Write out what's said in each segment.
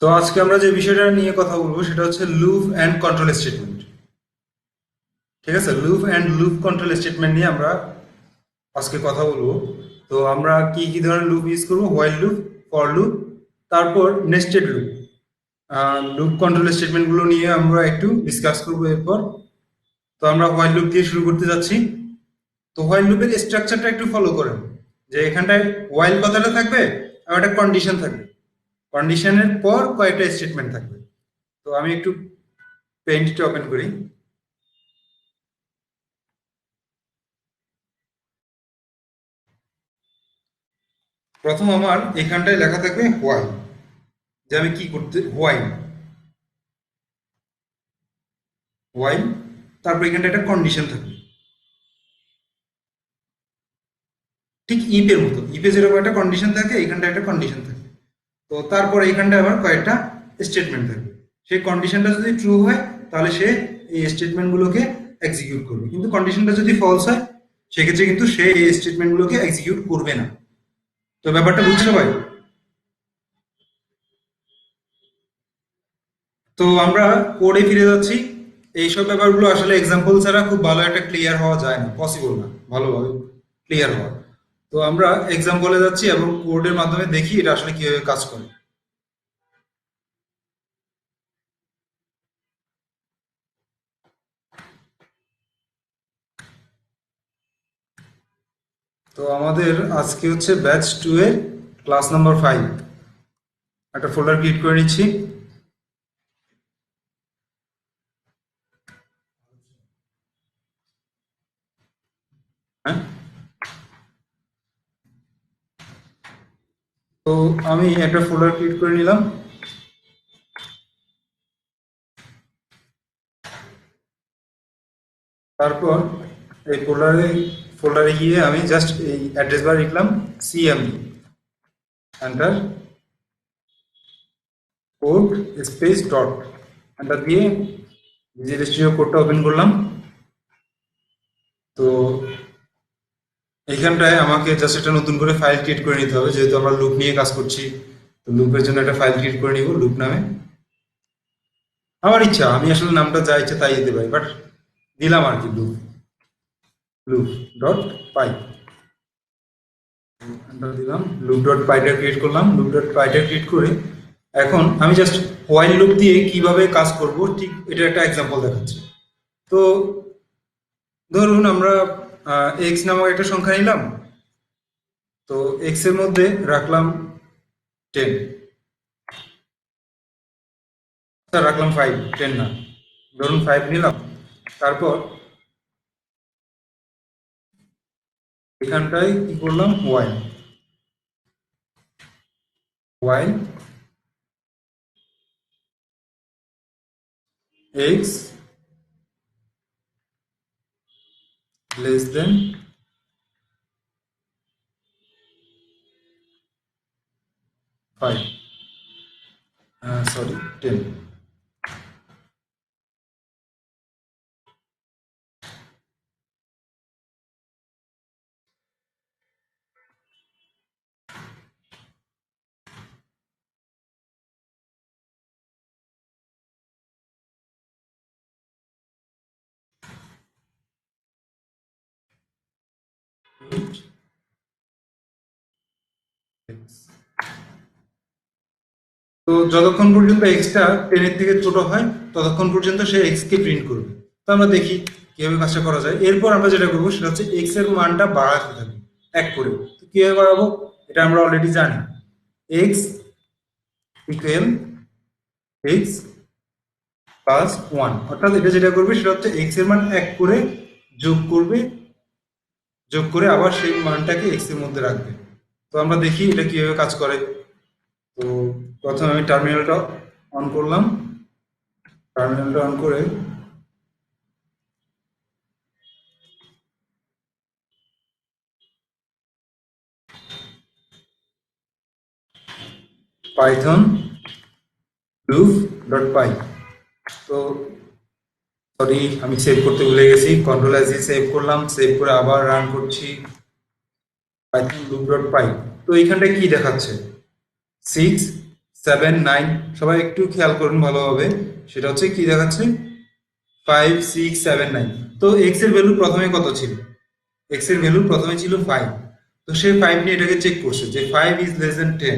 তো আজকে আমরা যে বিষয়টা নিয়ে কথা বলবো সেটা হচ্ছে লুপ অ্যান্ড কন্ট্রোল স্টেটমেন্ট। ঠিক আছে, loop and loop control statement নিয়ে আমরা আজকে কথা বলবো। তো আমরা কি কি ধরনের লুপ ইউজ করবো? হোয়াইল লুপ, ফর লুপ, তারপর নেস্টেড লুপ। লুপ কন্ট্রোল স্টেটমেন্টগুলো নিয়ে আমরা একটু ডিসকাস করবো এরপর। তো আমরা হোয়াইল লুপ দিয়ে শুরু করতে যাচ্ছি। তো হোয়াইল লুপের স্ট্রাকচারটা একটু ফলো করেন, যে এখানটায় হোয়াইল কথাটা থাকবে আর একটা কন্ডিশন থাকবে, কন্ডিশনের পর কয়েকটা স্টেটমেন্ট থাকবে। তো আমি একটু পেইন্টটা ওপেন করি। প্রথম আমার এখানটায় লেখা থাকবে হোয়াইল, যে আমি কি করতে হোয়াইল হোয়াইল, তারপর এখানটা একটা কন্ডিশন থাকবে, ঠিক ইফের মতো। ইফে যেরকম একটা কন্ডিশন থাকে এখানটা একটা কন্ডিশন থাকে। তো তারপর এইখানটা আবার কয়েকটা স্টেটমেন্ট থাকবে। সেই কন্ডিশনটা যদি ট্রু হয় তাহলে সে এই স্টেটমেন্টগুলোকে এক্সিকিউট করবে, কিন্তু কন্ডিশনটা যদি ফলস হয় সেক্ষেত্রে কিন্তু সে এই স্টেটমেন্টগুলোকে এক্সিকিউট করবে না। তো ব্যাপারটা বুঝছো ভাই? তো আমরা কোডে ফিরে যাচ্ছি। এইসব ব্যাপারগুলো আসলে এক্সাম্পল ছাড়া খুব ভালো একটা ক্লিয়ার হওয়া যায় না, পসিবল না ভালোভাবে ক্লিয়ার হওয়া। তো আমরা এক্সাম্পলে যাচ্ছি এবং কোডের মাধ্যমে দেখি এটা আসলে কিভাবে কাজ করে। তো আমাদের আজকে হচ্ছে ব্যাচ 2 এর ক্লাস নাম্বার 5। একটা ফোল্ডার ক্রিয়েট করে নিচ্ছি। হ্যাঁ, তো আমি একটা ফোল্ডার ক্রিয়েট করে নিলাম। তারপর এই ফোল্ডারে গিয়ে আমি জাস্ট এই অ্যাড্রেস বার লিখলাম CMD, enter, code space dot, enter দিয়ে ভিজুয়াল স্টুডিও কোডটা ওপেন করলাম। তো এইখানটায় আমাকে জাস্ট একটা নতুন করে ফাইল ক্রিয়েট করে নিতে হবে, যেহেতু আমরা লুপ নিয়ে কাজ করছি। তো লুপের জন্য একটা ফাইল ক্রিয়েট করে নিব লুপ নামে। আমার ইচ্ছা, আমি আসলে নামটা যা ইচ্ছা তাই দিতে পারি, বাট দিলাম আর কি, লুপ, লুপ ডট পাই, দিলাম লুপ ডট পাইটা ক্রিয়েট করলাম। লুপ ডট পাইটা ক্রিয়েট করে এখন আমি জাস্ট হোয়াইল লুপ দিয়ে কিভাবে কাজ করব ঠিক এটা একটা এক্সাম্পল দেখাচ্ছি। তো ধরুন আমরা এক্স নামক একটা সংখ্যা নিলাম। তো এক্স এর মধ্যে রাখলাম 10, রাখলাম 5, 10 না, ধরুন 5 নিলাম। তারপর এখানটায় কি করলাম, হোয়াইল, হোয়াইল এক্স লেস দেন 5, সরি 10। তো যতক্ষণ পর্যন্ত এক্সটা 10 এর থেকে ছোট হয় ততক্ষণ পর্যন্ত সে এক্স কে প্রিন্ট করবে। তো আমরা দেখি কিভাবে কাজটা করা যায়। এরপর আমরা যেটা করবো সেটা হচ্ছে এক্স এর মানটা বাড়াতে থাকবে এক করে। তো কিভাবে বাড়াবো এটা আমরা অলরেডি জানি। এক্স ইকুয়াল এক্স প্লাস 1, অর্থাৎ এটা যেটা করবে সেটা হচ্ছে এক্স এর মান এক করে যোগ করবে, যোগ করে আবার সেই মানটাকে এক্স এর মধ্যে রাখবে। তো আমরা দেখি এটা কিভাবে কাজ করে। তো প্রথমে আমি টার্মিনালটা অন করলাম। টার্মিনালটা অন করে পাইথন লুপ ডট পাই, তো সরি আমি সেভ করতে ভুলে গেছি, কন্ট্রোল এস দিয়ে সেভ করলাম, সেভ করে আবার রান করছি পাইথন লুপ ডট পাই। তো এইখানটায় কি দেখাচ্ছে, 6 7 9, সবাই একটু খেয়াল করুন ভালোভাবে, সেটা হচ্ছে কি দেখাচ্ছে 5 6 7 9। তো এক্স এর ভ্যালু প্রথমে কত ছিল? এক্স এর ভ্যালু প্রথমে ছিল 5। তো সে 5 নিয়ে এটাকে চেক করছে যে 5 <10।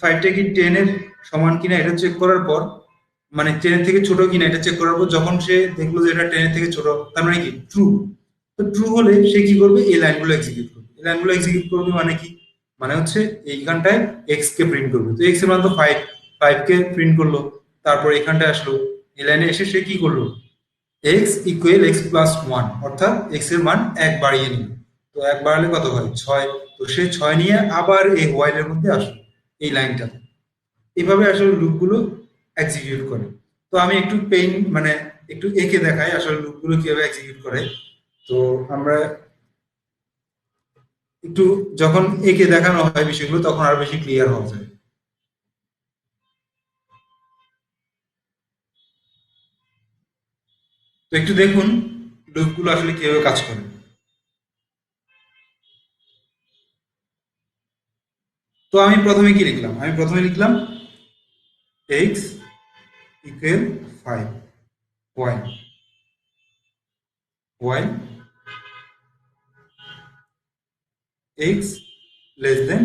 5টা কি 10 এর সমান কিনা এটা চেক করার পর, মানে 10 এর থেকে ছোট কিনা এটা চেক করার পর যখন সে দেখলো যে এটা 10 এর থেকে ছোট, তার মানে কি ট্রু। তো ট্রু হলে সে কি করবে, এই লাইনগুলো এক্সিকিউট করবে। এই লাইনগুলো এক্সিকিউট করবে মানে কি, মানে হচ্ছে এইখানটায় এক্স কে প্রিন্ট করবে। তো এক্স এর মান তো 5, 5 কে প্রিন্ট করলো। তারপর এখানটায় আসলো, এই লাইনে এসে সে কি করলো, x equal x plus one, অর্থাৎ এক্স এর মান এক বাড়িয়ে নিল। তো এক বাড়ালে কত হয়, 6। তো সে 6 নিয়ে আবার এই হোয়াইল এর মধ্যে আসলো, এই লাইনটা। এভাবে আসলে লুপগুলো এক্সিকিউট করে। তো আমি একটু মানে একটু এঁকে দেখাই আসলে লুপগুলো কিভাবে এক্সিকিউট করে। তো আমরা একটু যখন এঁকে দেখানো হয় বিষয়গুলো তখন আরো বেশি ক্লিয়ার হওয়া যায়। তো একটু দেখুন লুপগুলো আসলে কিভাবে কাজ করে। তো আমি প্রথমে কি লিখলাম, আমি প্রথমে লিখলাম X equal 5, Y Y X less than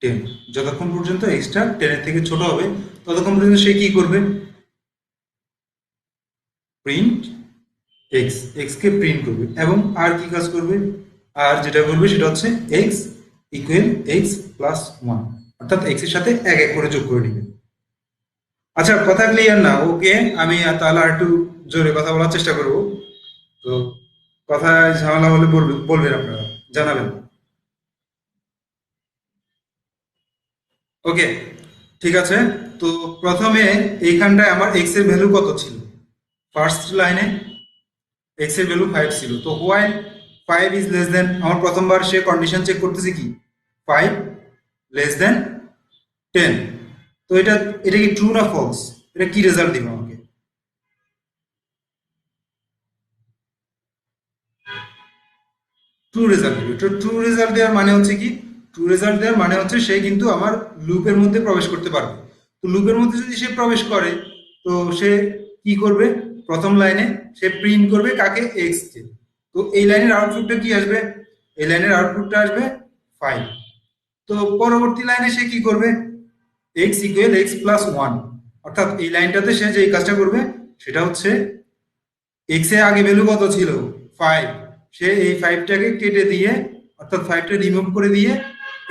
10। যতক্ষণ পর্যন্ত এক্সটা 10 এর থেকে ছোট হবে ততক্ষণ পর্যন্ত সে কি করবে, প্রিন্ট এক্স, এক্স কে প্রিন্ট করবে। এবং আর কি কাজ করবে, আর যেটা করবে সেটা হচ্ছে x equal x plus one, অর্থাৎ এক্স এর সাথে এক এক করে যোগ করে নেবে। আচ্ছা, কথা ক্লিয়ার না? ওকে, আমি তাহলে আর একটু জোরে কথা বলার চেষ্টা করব। তো কথায় ঝামেলা হলে বলবেন আপনারা, জানাবেন। ওকে, ঠিক আছে। তো প্রথমে এইখানটায় আমার এক্স এর ভ্যালু কত ছিল, ফার্স্ট লাইনে এক্স এর ভ্যালু 5 ছিল। তো হোয়াইল 5 ইজ লেস দেন, আমার প্রথমবার সে কন্ডিশন চেক করতেছে কি 5 লেস দেন 10। তো এটা এটা কি ট্রু না ফলস, এটা কি রেজাল্ট দিবে আমাকে? ট্রু রেজাল্ট দিবে। তো ট্রু রেজাল্ট দেওয়ার মানে হচ্ছে কি, ট্রু রেজাল্ট দেওয়ার মানে হচ্ছে সে কিন্তু আমার লুপের মধ্যে প্রবেশ করতে পারবে। তো লুপের মধ্যে যদি সে প্রবেশ করে, তো সে কি করবে, প্রথম লাইনে সে প্রিন্ট করবে কাকে, এক্স কে। তো এই লাইনের আউটপুটটা কি আসবে, এই লাইনের আউটপুটটা আসবে 5। তো পরবর্তী লাইনে সে কি করবে, x equal x plus one, অর্থাৎ এই লাইনটাতে সে যে কাজটা করবে সেটা হচ্ছে এক্স এর আগে ভ্যালু কত ছিল 5, সে এই 5টাকে কেটে দিয়ে, অর্থাৎ 5টা রিমুভ করে দিয়ে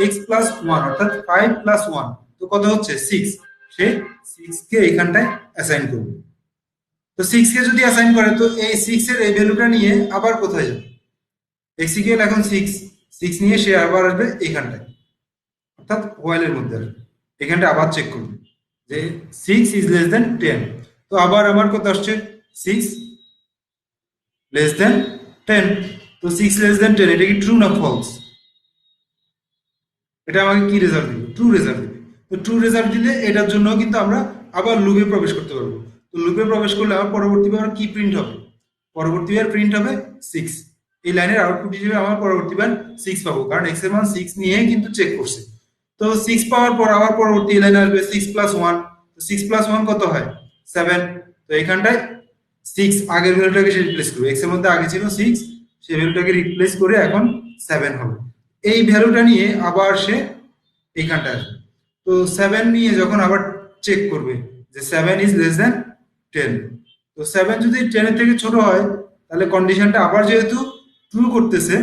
এক্স প্লাস ওয়ান অর্থাৎ 5 + 1, তো কত হচ্ছে 6, সে 6 কে এখানটায় অ্যাসাইন করবে। তো 6 কে যদি অ্যাসাইন করে তো এই 6 এর এই ভ্যালুটা নিয়ে আবার কোথায় যাবে, এক্স ইকুয়াল এখন 6, 6 নিয়ে সে আবার আসবে এখানটায়, অর্থাৎ ওয়াইলের মধ্যে আসবে। এখানটা আবার চেক করবে যে 6 <10। তো আবার আমার কত আসছে, 6 <10। তো 6 <10, এটা কি ট্রু না ফলস? এটা আমাকে কি রেজাল্ট দিবে, ট্রু রেজাল্ট দিবে। তো ট্রু রেজাল্ট দিলে এটার জন্য কিন্তু আমরা আবার লুপে প্রবেশ করতে পারবো। তো লুপে প্রবেশ করলে আবার পরবর্তীবার কি প্রিন্ট হবে, পরবর্তীবার প্রিন্ট হবে 6। এই লাইনের আউটপুট হিসেবে আমার পরবর্তীবার 6 পাবো, কারণ এক্স এর মান 6 নিয়ে কিন্তু চেক করছে। তো 6 পাওয়ার পর আবার পরবর্তী লাইনে আসবে 6 + 1। তো 6 + 1 কত হয়, 7। তো এখানটায় 6 আগের ভ্যালুটাকে সে রিপ্লেস করবে, এক্স এর মধ্যে আগে ছিল 6, সেই ভ্যালুটাকে রিপ্লেস করে এখন 7 হবে। এই ভ্যালুটা নিয়ে আবার সে এইখানটা আসবে। তো 7 নিয়ে যখন আবার চেক করবে যে 7 < <10। তো 7 যদি 10 এর থেকে ছোট হয়, তাহলে কন্ডিশনটা আবার যেহেতু ট্রু করতেছে,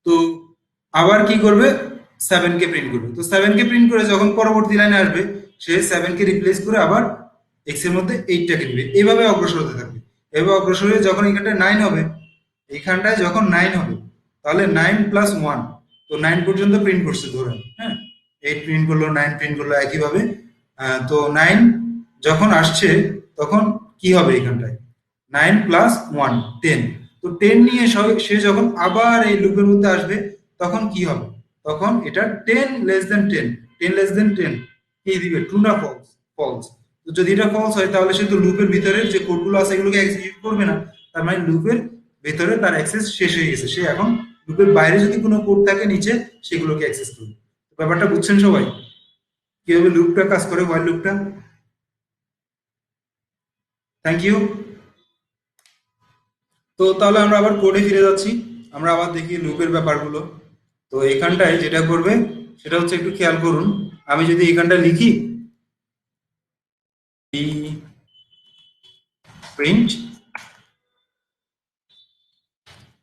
তো আবার কি করবে, 7 কে প্রিন্ট করবে। তো 7 কে প্রিন্ট করে যখন পরবর্তী লাইনে আসবে, সে 7 কে রিপ্লেস করে আবার এক্স এর মধ্যে 8টাকে নেবে। এইভাবে অগ্রসর হতে থাকবে। এভাবে অগ্রসর হয়ে যখন এখানটায় 9 হবে, এইখানটায় যখন 9 হবে, তাহলে 9 + 1, তো 9 পর্যন্ত প্রিন্ট করছে ধরেন, হ্যাঁ, 8 প্রিন্ট করলো, 9 প্রিন্ট করলো একইভাবে। তো 9 যখন আসছে তখন কি হবে এখানটায়, 9 + 1 10। তো 10 নিয়ে সে যখন আবার এই লুপের মধ্যে আসবে তখন কি হবে, তখন এটা 10 < 10, 10 < 10 কি দিবে, ট্রু না ফলস, ফলস। তো যদি এটা ফলস হয় তাহলে সে তো লুপের ভিতরে যে কোডগুলো আছে এগুলোকে এক্সিকিউট করবে না। তার মানে লুপের ভেতরে তার অ্যাক্সেস শেষ হয়ে গেছে, সে এখন লুপের বাইরে যদি কোনো কোড থাকে নিচে সেগুলোকে অ্যাক্সেস করবে। তো ব্যাপারটা বুঝছেন সবাই? কিভাবে লুপটা কাজ করে, হোয়াইল লুপটা। Thank you. তো তাহলে আমরা আবার কোডে ফিরে যাচ্ছি, আমরা আবার দেখি লুপের ব্যাপারগুলো। তো এখানটায় যেটা করবে সেটা হচ্ছে, একটু খেয়াল করুন, আমি যদি এখানটা লিখি প্রিন্ট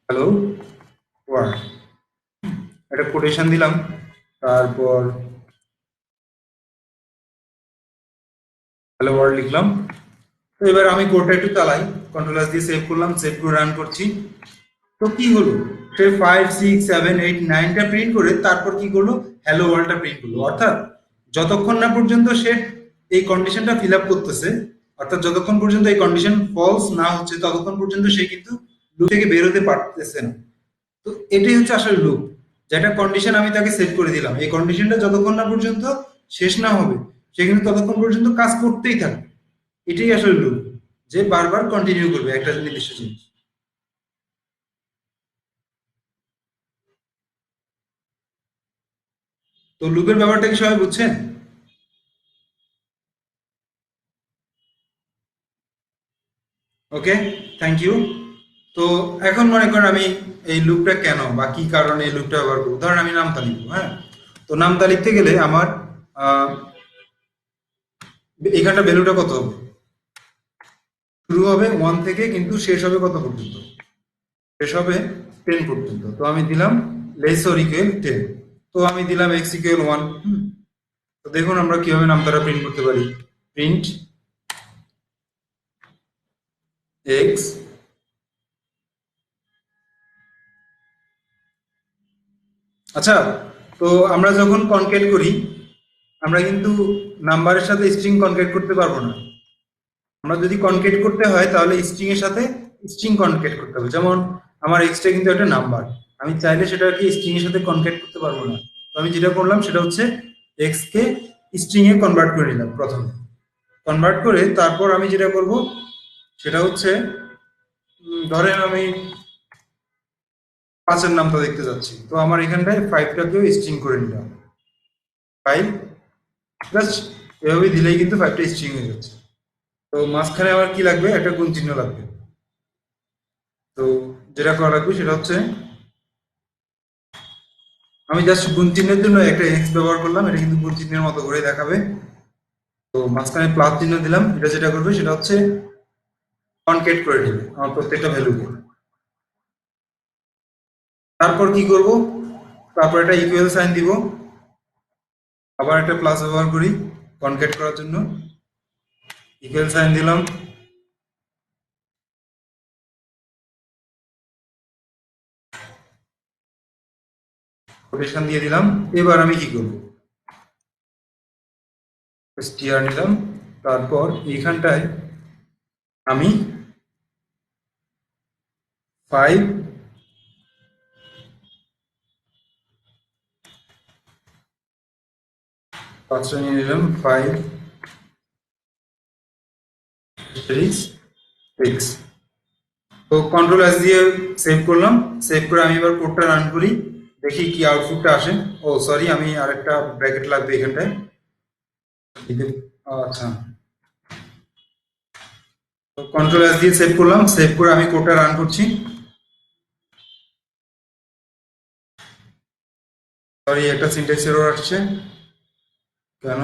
হ্যালো ওয়ার্ল্ড, একটা কোটেশন দিলাম, তারপর হ্যালো ওয়ার্ল্ড লিখলাম। তো এবার আমি কোডটা একটু চালাই, কন্ট্রোল এস দিয়ে সেভ করলাম, সেভ করে রান করছি। তো কি হলো, সে 5 6 7 8 9টা প্রিন্ট করে তারপর কি করলো, হ্যালো ওয়ার্ল্ডটা প্রিন্ট করলো। অর্থাৎ যতক্ষণ না পর্যন্ত সে এই কন্ডিশনটা ফিল আপ করতেছে, অর্থাৎ যতক্ষণ পর্যন্ত এই কন্ডিশন ফলস না হচ্ছে ততক্ষণ পর্যন্ত সে কিন্তু লুপ থেকে বের হতে পারতেছে না। তো এটাই হচ্ছে আসলে লুপ, যেটা কন্ডিশন আমি তাকে সেট করে দিলাম, এই কন্ডিশনটা যতক্ষণ না পর্যন্ত শেষ না হবে সে কিন্তু ততক্ষণ পর্যন্ত কাজ করতেই থাকবে। এটাই আসলে লুপ, যে বারবার কন্টিনিউ করবে একটা নির্দিষ্ট জিনিস। তো লুপের ব্যাপারটা কি সবাই বুঝছেন? Okay, thank you. তো এখন মনে করেন আমি এই লুপটা কেন বা কি কারণে এই লুপটা ব্যবহার করবো, ধরেন আমি নামতা লিখবো, হ্যাঁ। তো নামতা লিখতে গেলে আমার আহ, এখানটা ভ্যালুটা কত হবে, শুরু হবে 1 থেকে কিন্তু শেষ হবে কত পর্যন্ত, শেষ হবে 10 পর্যন্ত। তো আমি দিলাম লেস অর ইকুয়াল 10, তো আমি দিলাম এক্স ইকুয়াল 1। তো দেখুন আমরা কিভাবে নামতাটা প্রিন্ট করতে পারি, প্রিন্ট এক্স। আচ্ছা, তো আমরা যখন কনকেট করি আমরা কিন্তু নাম্বারের সাথে স্ট্রিং কনকেট করতে পারবো না। আমরা যদি কনকেট করতে হয় তাহলে স্ট্রিং এর সাথে স্ট্রিং কনকেট করতে হবে। যেমন আমার এক্সটা কিন্তু একটা নাম্বার, আমি চাইলে সেটাকে স্ট্রিং এর সাথে কনকেট করতে পারবো না। তো আমি যেটা করলাম সেটা হচ্ছে এক্স কে স্ট্রিং এ কনভার্ট করে নিলাম প্রথমে। কনভার্ট করে তারপর আমি যেটা করব সেটা হচ্ছে, ধরেন আমি 5-এর নামটা দেখতে যাচ্ছি, তো আমার এখানটায় 5টাকেও স্ট্রিং করে নিলাম, 5 জাস্ট এভাবে দিলেই কিন্তু 5টা স্ট্রিং হয়ে যাচ্ছে। তো মাঝখানে আমার কি লাগবে, একটা গুণ চিহ্ন লাগবে। তো যেটা করা লাগবে সেটা হচ্ছে, আমি জাস্ট গুণ চিহ্নের জন্য একটা এক্স ব্যবহার করলাম, এটা কিন্তু গুণ চিহ্নের মতো করে দেখাবে। তো মাঝখানে প্লাস চিহ্ন দিলাম, এটা যেটা করবে সেটা হচ্ছে কনকেট করে নেবে আমার প্রত্যেকটা ভ্যালুকে। তারপর কি করব, তারপর একটা ইকুয়াল সাইন দিব, আবার একটা প্লাস ব্যবহার করি কনকেট করার জন্য, ইকুয়াল সাইন দিলাম, কোটেশন দিয়ে দিলাম। এবার আমি কি করব, স্টিয়ার নিলাম, তারপর এইখানটায় আমি 5 পাঁচটা নিয়ে নিলাম, 5 সিক্স সিক্স। তো কন্ট্রোল এস দিয়ে সেভ করলাম, সেভ করে আমি এবার কোডটা রান করি, দেখি কি আউটপুটটা আসে। ও সরি, আমি আরেকটা ব্র্যাকেট লাগবে এখানটায়। আচ্ছা, তো কন্ট্রোল এস দিয়ে সেভ করলাম, সেভ করে আমি কোডটা রান করছি। সরি, একটা সিনট্যাক্স এরর আসছে, কেন?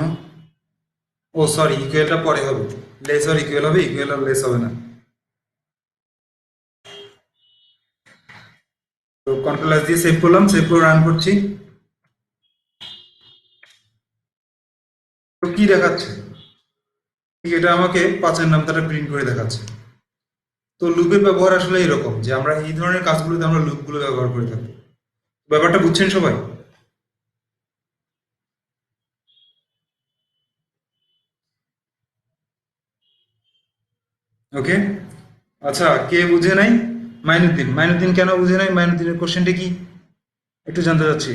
ও সরি, ইকুয়ালটা পরে হবে, লেস আর ইকুয়াল হবে, ইকুয়াল আর লেস হবে না। তো কন্ট্রোল এস দিয়ে সেভ করলাম, সেভ করে রান করছি। তো কি দেখাচ্ছে, ঠিক এটা আমাকে 5-এর নামটা প্রিন্ট করে দেখাচ্ছে। তো লুপের ব্যবহার আসলে এরকম, যে আমরা এই ধরনের কাজগুলোতে আমরা লুপগুলো ব্যবহার করে থাকি। ব্যাপারটা বুঝছেন সবাই? ওকে, আচ্ছা, কে বুঝে নাই? মাইনুদ্দিন, মাইনুদ্দিন কেন বুঝে নাই, মাইনুদ্দিনের কোশ্চেনটা কি একটু জানতে চাচ্ছি।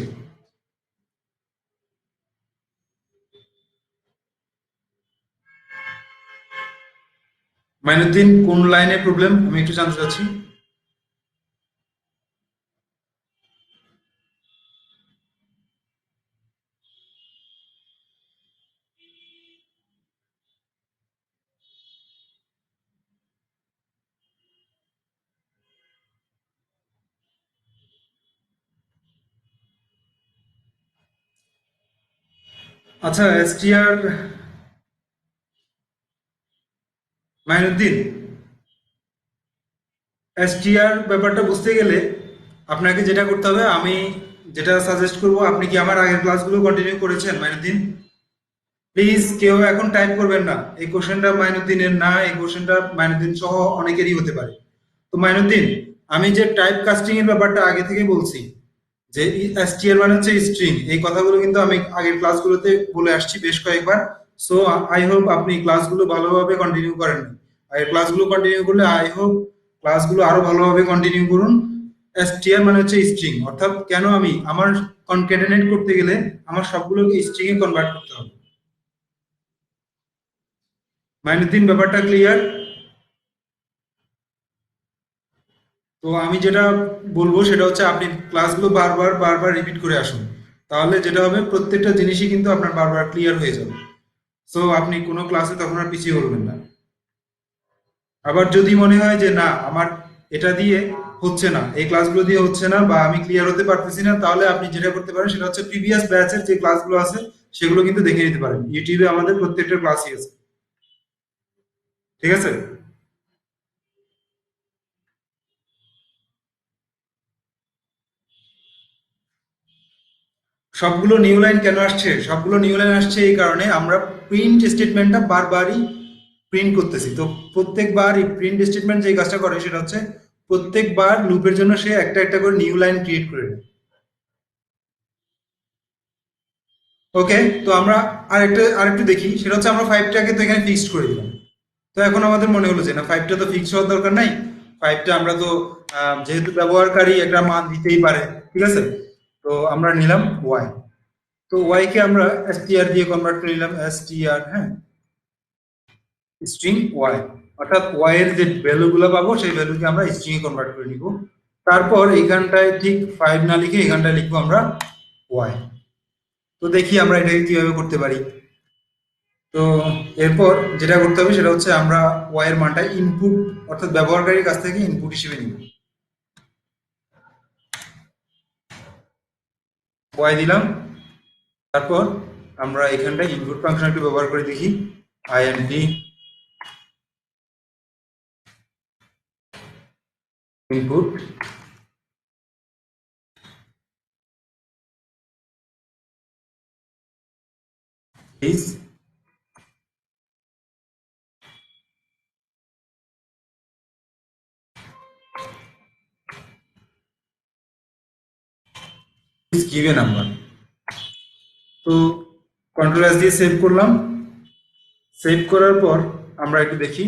মাইনুদ্দিন কোন লাইনে প্রবলেম আমি একটু জানতে চাচ্ছি। আচ্ছা, এসটিআর মাইনুদ্দিন, এসটিআর ব্যাপারটা বুঝতে গেলে আপনাকে যেটা করতে হবে, আমি যেটা সাজেস্ট করব, আপনি কি আমার আগের ক্লাসগুলো কন্টিনিউ করেছেন মাইনুদ্দিন? প্লিজ কেউ এখন টাইপ করবেন না। এই কোশ্চেনটা মাইনুদ্দিনের না, এই কোশ্চেনটা মাইনুদ্দিন সহ অনেকেরই হতে পারে। তো মাইনুদ্দিন, আমি যে টাইপ কাস্টিং এর ব্যাপারটা আগে থেকে বলছি, যে এসটিআর মানে হচ্ছে স্ট্রিং, এই কথাগুলো কিন্তু আমি আগের ক্লাসগুলোতে বলে আসছি বেশ কয়েকবার। সো আই হোপ আপনি ক্লাসগুলো ভালোভাবে কন্টিনিউ করেন। আগের ক্লাসগুলো কন্টিনিউ করলে আই হোপ ক্লাসগুলো আরো ভালোভাবে কন্টিনিউ করুন। এসটিআর মানে হচ্ছে স্ট্রিং, অর্থাৎ কেন আমি আমার কনক্যাটেনেট করতে গেলে আমার সবগুলোকে স্ট্রিং এ কনভার্ট করতে হবে। মাইনুদ্দিন, ব্যাপারটা ক্লিয়ার? তো আমি যেটা বলবো সেটা হচ্ছে আপনি ক্লাসগুলো বারবার বারবার রিপিট করে আসুন। তাহলে যেটা হবে, প্রত্যেকটা জিনিসই কিন্তু আপনার বারবার ক্লিয়ার হয়ে যাবে। সো আপনি কোনো ক্লাসে তখন আর পিছিয়ে পড়বেন না। আবার যদি মনে হয় যে না, আমার এটা দিয়ে হচ্ছে না, এই ক্লাসগুলো দিয়ে হচ্ছে না, বা আমি ক্লিয়ার হতে পারতেছি না, তাহলে আপনি যেটা করতে পারেন সেটা হচ্ছে প্রিভিয়াস ব্যাচের যে ক্লাসগুলো আছে সেগুলো কিন্তু দেখে নিতে পারেন। ইউটিউবে আমাদের প্রত্যেকটা ক্লাসই আছে। ঠিক আছে? সবগুলো নিউ লাইন কেন আসছে? সবগুলো নিউ লাইন আসছে এই কারণে, আমরা প্রিন্ট স্টেটমেন্টটা বারবারই প্রিন্ট করতেছি। তো প্রত্যেকবার এই প্রিন্ট স্টেটমেন্ট যে কাজটা করে সেটা হচ্ছে প্রত্যেকবার লুপের জন্য সে একটা একটা করে নিউ লাইন ক্রিয়েট করে নেয়। ওকে, তো আমরা আরেকটু দেখি, সেটা হচ্ছে আমরা ফাইভটাকে তো এখানে ফিক্সড করে দিলাম। তো এখন আমাদের মনে হলো যে না, ফাইভটা তো ফিক্স হওয়ার দরকার নাই। ফাইভটা আমরা তো যেহেতু ব্যবহারকারী একটা মান দিতেই পারে, ঠিক আছে, তো আমরা নিলাম ওয়াই। তো ওয়াই কে আমরা এসটিআর দিয়ে কনভার্ট করে নিলাম, এসটিআর, হ্যাঁ, স্ট্রিং ওয়াই। অর্থাৎ ওয়াই এর যে ভ্যালু গুলো পাবো সেই ভ্যালুকে আমরা স্ট্রিং এ কনভার্ট করে নিব। তারপর এখানটায় ঠিক ফাইভ না লিখে এখানটায় লিখবো আমরা ওয়াই। তো দেখি আমরা এটাকে কিভাবে করতে পারি। তো এরপর যেটা করতে হবে সেটা হচ্ছে আমরা ওয়াই এর মানটা ইনপুট, অর্থাৎ ব্যবহারকারীর কাছ থেকে ইনপুট হিসেবে নিব। ওয়াই দিলাম। তারপর আমরা এখানটায় ইনপুট ফাংশন একটু ব্যবহার করে দেখি, int input is give a number. তো কন্ট্রোল এস দিয়ে সেভ করলাম। সেভ করার পর আমরা একটু দেখি,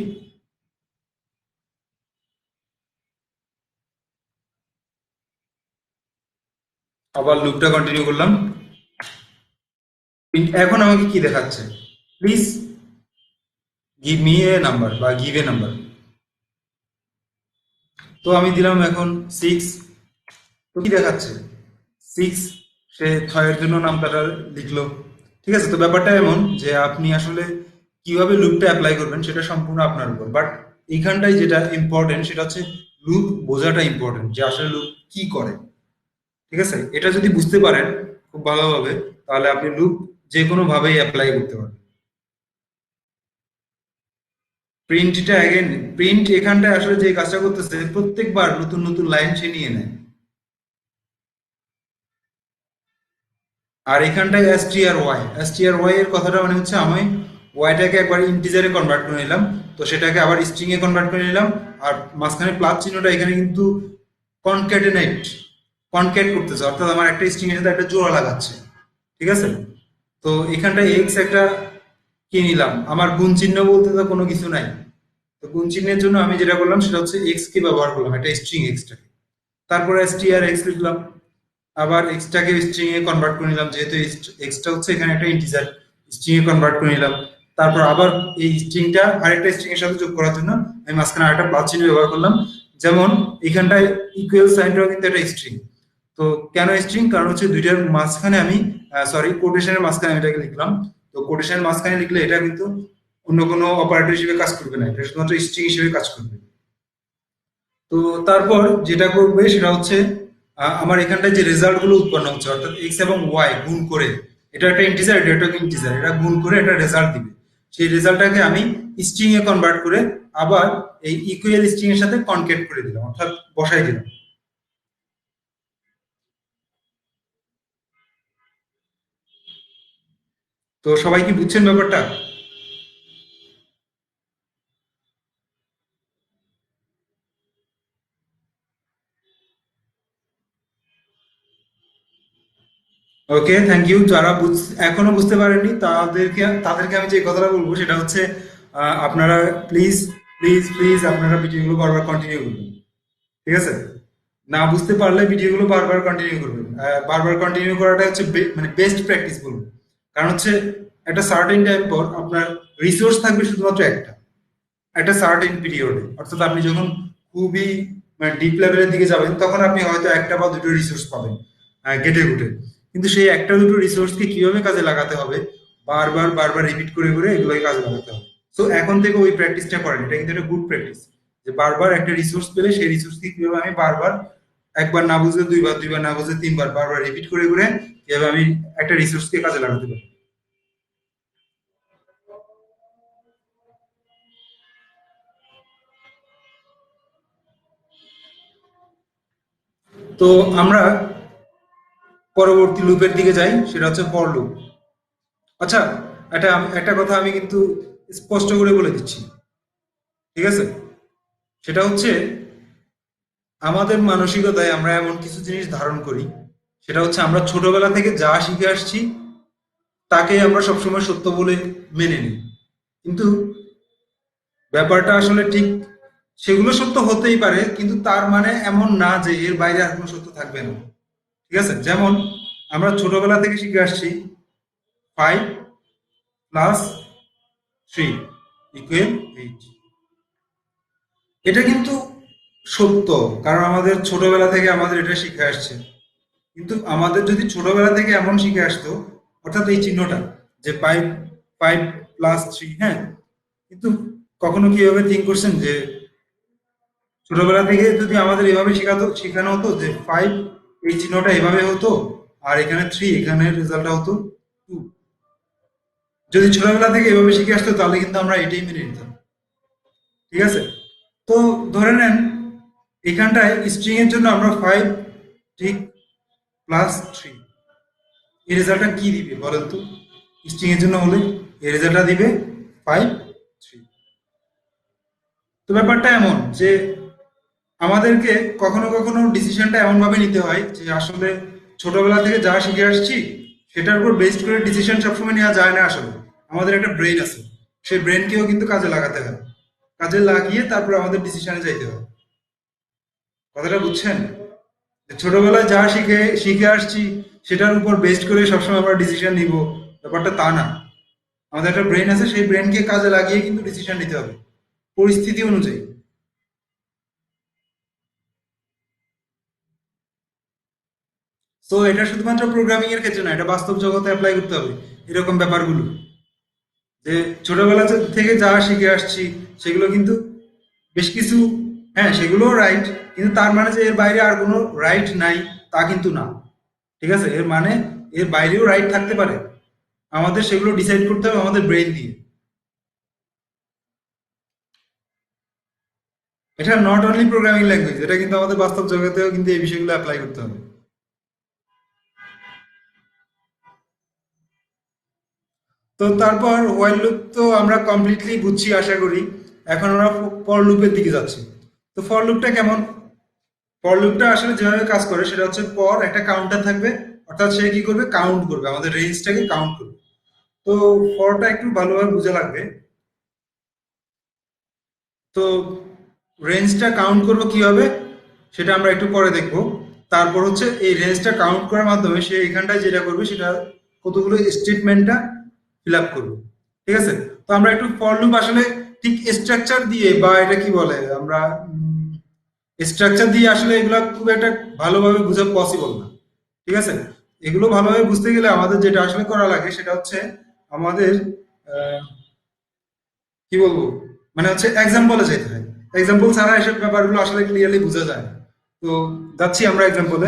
আবার লুপটা কন্টিনিউ করলাম। এখন আমাকে কি দেখাচ্ছে? Please give me a number বা গিভ এ নাম্বার। তো আমি দিলাম এখন সিক্স। তো কি দেখাচ্ছে? সিক্স। সে ছয়ের জন্য নামটা লিখলো। ঠিক আছে, তো ব্যাপারটা এমন যে আপনি আসলে কিভাবে লুপটা অ্যাপ্লাই করবেন সেটা সম্পূর্ণ আপনার উপর, বাট এইখানটাই যেটা ইম্পর্টেন্ট সেটা হচ্ছে লুপ বোঝাটা ইম্পর্টেন্ট, যে আসলে লুপ কি করে। ঠিক আছে, এটা যদি বুঝতে পারেন খুব ভালোভাবে, তাহলে আপনি লুপ যে কোনো ভাবেই অ্যাপ্লাই করতে পারবেন। প্রিন্টটা অ্যাগেন, প্রিন্ট এখানটায় আসলে যে কাজটা করতেছে প্রত্যেকবার নতুন নতুন লাইন সে নিয়ে নেয়। আর এখানটায় এস টি আর ওয়াই এর কথাটা মানে হচ্ছে আমি ওয়াইটাকে একবার ইন্টিজারে কনভার্ট করে নিলাম, তো সেটাকে আবার স্ট্রিং এ কনভার্ট করে নিলাম। আর মাঝখানে প্লাস চিহ্নটা এখানে কিন্তু কনক্যাটেনেট, কনক্যাট করতেছে, অর্থাৎ আমার একটা স্ট্রিং এর সাথে একটা জোড়া লাগাচ্ছে। ঠিক আছে, তো এখানটায় এক্স একটা কি নিলাম, আমার গুণ চিহ্ন বলতে তো কোনো কিছু নাই। তো গুণ চিহ্নের জন্য আমি যেটা করলাম সেটা হচ্ছে এক্স কে ব্যবহার করলাম, একটা স্ট্রিং এক্সটাকে। তারপরে str(x) লিখলাম। আবার এক্সটাকে স্ট্রিং এ কনভার্ট করে নিলাম, যেহেতু এক্সটা হচ্ছে এখানে একটা ইন্টিজার, স্ট্রিং এ কনভার্ট করে নিলাম। তারপর আবার এই স্ট্রিংটা আরেকটা স্ট্রিং এর সাথে যোগ করার জন্য আমি মাঝখানে আরেকটা প্লাস চিহ্ন ব্যবহার করলাম। যেমন এখানটায় ইকুয়াল সাইনটাও কিন্তু একটা স্ট্রিং। তো কেন স্ট্রিং? কারণ হচ্ছে দুইটার মাঝখানে আমি, সরি, কোটেশনের মাঝখানে আমি এটাকে লিখলাম। তো কোটেশনের মাঝখানে লিখলে এটা কিন্তু অন্য কোনো অপারেটর হিসেবে কাজ করবে না, এটা শুধুমাত্র স্ট্রিং হিসেবে কাজ করবে। তো তারপর যেটা করবে সেটা হচ্ছে আমার এখানটায় যে রেজাল্ট গুলো উৎপন্ন হচ্ছে, অর্থাৎ এক্স এবং ওয়াই গুণ করে এটা একটা ইন্টিজার, এটা একটা ইন্টিজার, এটা গুণ করে একটা রেজাল্ট দিবে। সেই রেজাল্টটাকে আমি স্ট্রিং এ কনভার্ট করে আবার এই ইকুয়াল স্ট্রিং এর সাথে কনকেট করে দিলাম, অর্থাৎ বসাই দিলাম। তো সবাই কি বুঝছেন ব্যাপারটা? ওকে, থ্যাংক ইউ। যারা এখনো বুঝতে পারেননি তাদেরকে আমি যে কথাটা বলবো সেটা হচ্ছে, আপনারা প্লিজ প্লিজ প্লিজ আপনারা ভিডিওগুলো বারবার কন্টিনিউ করবেন। ঠিক আছে? না বুঝতে পারলে ভিডিওগুলো বারবার কন্টিনিউ করবেন। বারবার কন্টিনিউ করাটা হচ্ছে মানে বেস্ট প্র্যাকটিস বলবো। কারণ হচ্ছে একটা সার্টেন টাইম পর আপনার রিসোর্স থাকবে শুধুমাত্র একটা, একটা সার্টেন পিরিয়ডে। অর্থাৎ আপনি যখন খুবই মানে ডিপ লেভেলের দিকে যাবেন তখন আপনি হয়তো একটা বা দুটো রিসোর্স পাবেন গেটে গুটে। কিন্তু সেই একটা দুটো রিসোর্সকে কিভাবে কাজে লাগাতে হবে, বারবার বারবার রিপিট করে করে এগুলোকে কাজে লাগাতে হবে। সো এখন থেকে ওই প্র্যাকটিসটা করেন, এটা কিন্তু একটা গুড প্র্যাকটিস। যে বারবার একটা রিসোর্স পেলে সেই রিসোর্সকে কিভাবে আমি বারবার, একবার না বুঝলে দুইবার, দুইবার না বুঝলে তিনবার, বারবার রিপিট করে করে কিভাবে আমি একটা রিসোর্সকে কাজে লাগাতে পারি। তো আমরা পরবর্তী লুপের দিকে যাই, সেটা হচ্ছে ফর লুপ। আচ্ছা, একটা একটা কথা আমি কিন্তু স্পষ্ট করে বলে দিচ্ছি। ঠিক আছে? সেটা হচ্ছে, আমাদের মানসিকতায় আমরা এমন কিছু জিনিস ধারণ করি, সেটা হচ্ছে আমরা ছোটবেলা থেকে যা শিখে আসছি তাকে আমরা সবসময় সত্য বলে মেনে নিই। কিন্তু ব্যাপারটা আসলে ঠিক, সেগুলো সত্য হতেই পারে কিন্তু তার মানে এমন না যে এর বাইরে আর কোনো সত্য থাকবে না। ঠিক আছে? যেমন আমরা ছোটবেলা থেকে শিখে আসছি 5+3=8। এটা কিন্তু সত্য, কারণ আমাদের ছোটবেলা থেকে আমাদের এটা শিখে আসছে। কিন্তু আমাদের যদি ছোটবেলা থেকে এমন শিখে আসতো, অর্থাৎ এই চিহ্নটা, যে 5+3, হ্যাঁ, কিন্তু কখনো কি এভাবে থিঙ্ক করছেন যে ছোটবেলা থেকে যদি আমাদের এভাবে শেখানো হতো যে 5, এই চিহ্নটা এভাবে হতো, আর এখানে 3, এখানে রেজাল্টটা হতো 2। যদি ছোটবেলা থেকে এভাবে শিখে আসতো তাহলে কিন্তু আমরা এটাই মেনে নিতাম। ঠিক আছে? তো ধরে নেন এখানটায় স্ট্রিং এর জন্য আমরা 5 ঠিক +3, এই রেজাল্টটা কি দিবে বলেন তো? স্ট্রিং এর জন্য হলে এই রেজাল্টটা দিবে 5, 3। তো ব্যাপারটা এমন যে আমাদেরকে কখনো কখনো ডিসিশনটা এমন ভাবে নিতে হয় যে আসলে ছোটবেলা থেকে যা শিখে আসছি সেটার উপর বেস্ট করে ডিসিশন সবসময় নেওয়া যায় না। আসলে আমাদের একটা ব্রেন আছে, সেই ব্রেনকেও কিন্তু কাজে লাগাতে হয়, কাজে লাগিয়ে তারপর আমাদের ডিসিশনে যাইতে হয়। কথাটা বুঝছেন? যে ছোটবেলায় যা শিখে শিখে আসছি সেটার উপর বেস্ট করে সবসময় আমরা ডিসিশন নিব, ব্যাপারটা তা না। আমাদের একটা ব্রেন আছে, সেই ব্রেনকে কাজে লাগিয়ে কিন্তু ডিসিশন নিতে হবে পরিস্থিতি অনুযায়ী। তো এটা শুধুমাত্র প্রোগ্রামিং এর ক্ষেত্রে না, এটা বাস্তব জগতে অ্যাপ্লাই করতে হবে এরকম ব্যাপারগুলো। যে ছোটবেলা থেকে যা শিখে আসছি সেগুলো কিন্তু বেশ কিছু, হ্যাঁ সেগুলোও রাইট, কিন্তু তার মানে যে এর বাইরে আর কোনো রাইট নাই তা কিন্তু না। ঠিক আছে? এর মানে এর বাইরেও রাইট থাকতে পারে, আমাদের সেগুলো ডিসাইড করতে হবে আমাদের ব্রেন দিয়ে। এটা নট অনলি প্রোগ্রামিং ল্যাঙ্গুয়েজ, এটা কিন্তু আমাদের বাস্তব জগতেও কিন্তু এই বিষয়গুলো অ্যাপ্লাই করতে হবে। তো তারপর হোয়াইল লুপ তো আমরা কমপ্লিটলি বুঝছি আশা করি। এখন আমরা ফর লুপের দিকে যাচ্ছি। তো ফর লুপটা কেমন? ফর লুপটা আসলে যেভাবে কাজ করে সেটা হচ্ছে, পর একটা কাউন্টার থাকবে, অর্থাৎ সে কি করবে, কাউন্ট করবে, আমাদের রেঞ্জটাকে কাউন্ট করবে। তো ফরটা একটু ভালোভাবে বুঝে লাগবে। তো রেঞ্জটা কাউন্ট করবো কিভাবে সেটা আমরা একটু পরে দেখবো। তারপর হচ্ছে এই রেঞ্জটা কাউন্ট করার মাধ্যমে সে এখানটায় যেটা করবে সেটা কতগুলো স্টেটমেন্টটা ফিল আপ করবে। ঠিক আছে? তো আমরা একটু ফর লুপ আসলে ঠিক স্ট্রাকচার দিয়ে, বা এটা কি বলে, আমরা স্ট্রাকচার দিয়ে আসলে এগুলা খুব একটা ভালোভাবে বোঝা পসিবল না। ঠিক আছে? এগুলো ভালোভাবে বুঝতে গেলে আমাদের যেটা আসলে করা লাগে সেটা হচ্ছে আমাদের আহ, কি বলবো, মানে হচ্ছে এক্সাম্পলে যেতে হয়। এক্সাম্পল ছাড়া এসব ব্যাপারগুলো আসলে ক্লিয়ারলি বোঝা যায় না। তো যাচ্ছি আমরা এক্সাম্পলে।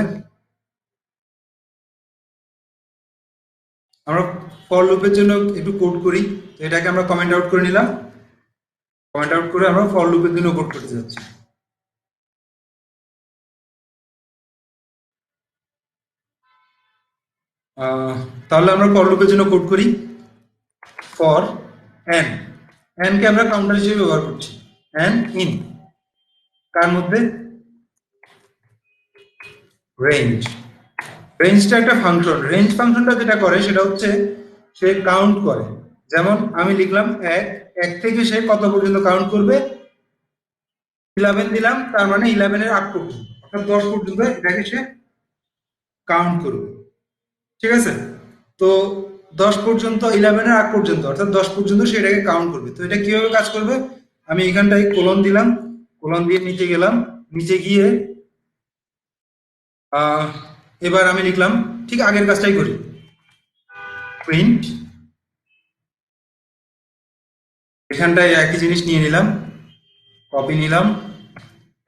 আমরা ফর লুপের জন্য একটু কোড করি, তো এটাকে আমরা কমেন্ট আউট করে নিলাম। কমেন্ট আউট করে আমরা ফর লুপের জন্য কোড করতে যাচ্ছি। তাহলে আমরা ফর লুপের জন্য কোড করি ফর এন। এন কে আমরা কাউন্টার হিসেবে ব্যবহার করছি। এন ইন কার মধ্যে? রেঞ্জ। রেঞ্জটা একটা ফাংশন। রেঞ্জ ফাংশনটা যেটা করে সেটা হচ্ছে সে কাউন্ট করে। যেমন আমি লিখলাম এক, এক থেকে সে কত পর্যন্ত কাউন্ট করবে, 11 দিলাম, তার মানে 11 এর আগ পর্যন্ত অর্থাৎ 10 পর্যন্ত এটাকে সে কাউন্ট করবে। ঠিক আছে? তো 10 পর্যন্ত, 11 এর আগ পর্যন্ত অর্থাৎ 10 পর্যন্ত সে এটাকে কাউন্ট করবে। তো এটা কিভাবে কাজ করবে? আমি এখানটায় কোলন দিলাম, কোলন দিয়ে নিচে গেলাম, নিচে গিয়ে এবার আমি লিখলাম ঠিক আগের কাজটাই করি, প্রিন্ট। এখানটায় একই জিনিস নিয়ে নিলাম, কপি নিলাম,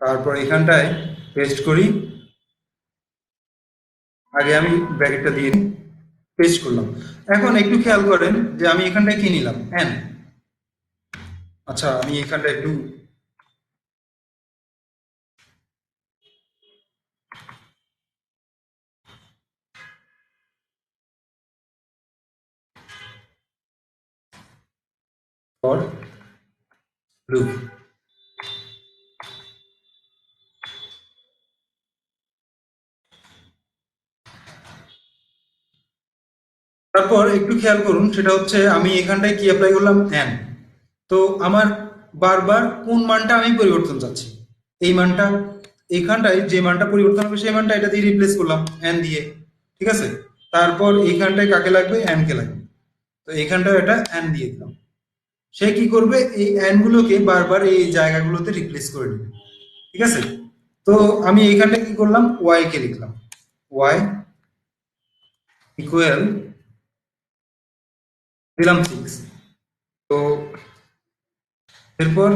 তারপর এখানটায় পেস্ট করি। আগে আমি ব্র্যাকেটটা দিয়ে পেস্ট করলাম। এখন একটু খেয়াল করেন যে আমি এখানটায় কি নিলাম, এন। আচ্ছা, আমি এখানটা একটু ফর লুপ। তারপর একটু খেয়াল করুন, সেটা হচ্ছে আমি এখানটায় কি অ্যাপ্লাই করলাম, এন। তো আমার বারবার কোন মানটা আমি পরিবর্তন চাচ্ছি, এই মানটা। এইখানটায় যে মানটা পরিবর্তন হবে সেই মানটা এটা দিয়ে রিপ্লেস করলাম এন দিয়ে। ঠিক আছে? তারপর এইখানটায় কাকে লাগবে, এন কে লাগবে। তো এইখানটায় এটা এন দিয়ে দিলাম। সে কি করবে, এই এন গুলোকে বারবার এই জায়গাগুলোতে রিপ্লেস করে নেবে। ঠিক আছে? তো আমি এইখানটায় কি করলাম, ওয়াই কে লিখলাম, ওয়াই ইকুয়াল দিলাম 6। তো এরপর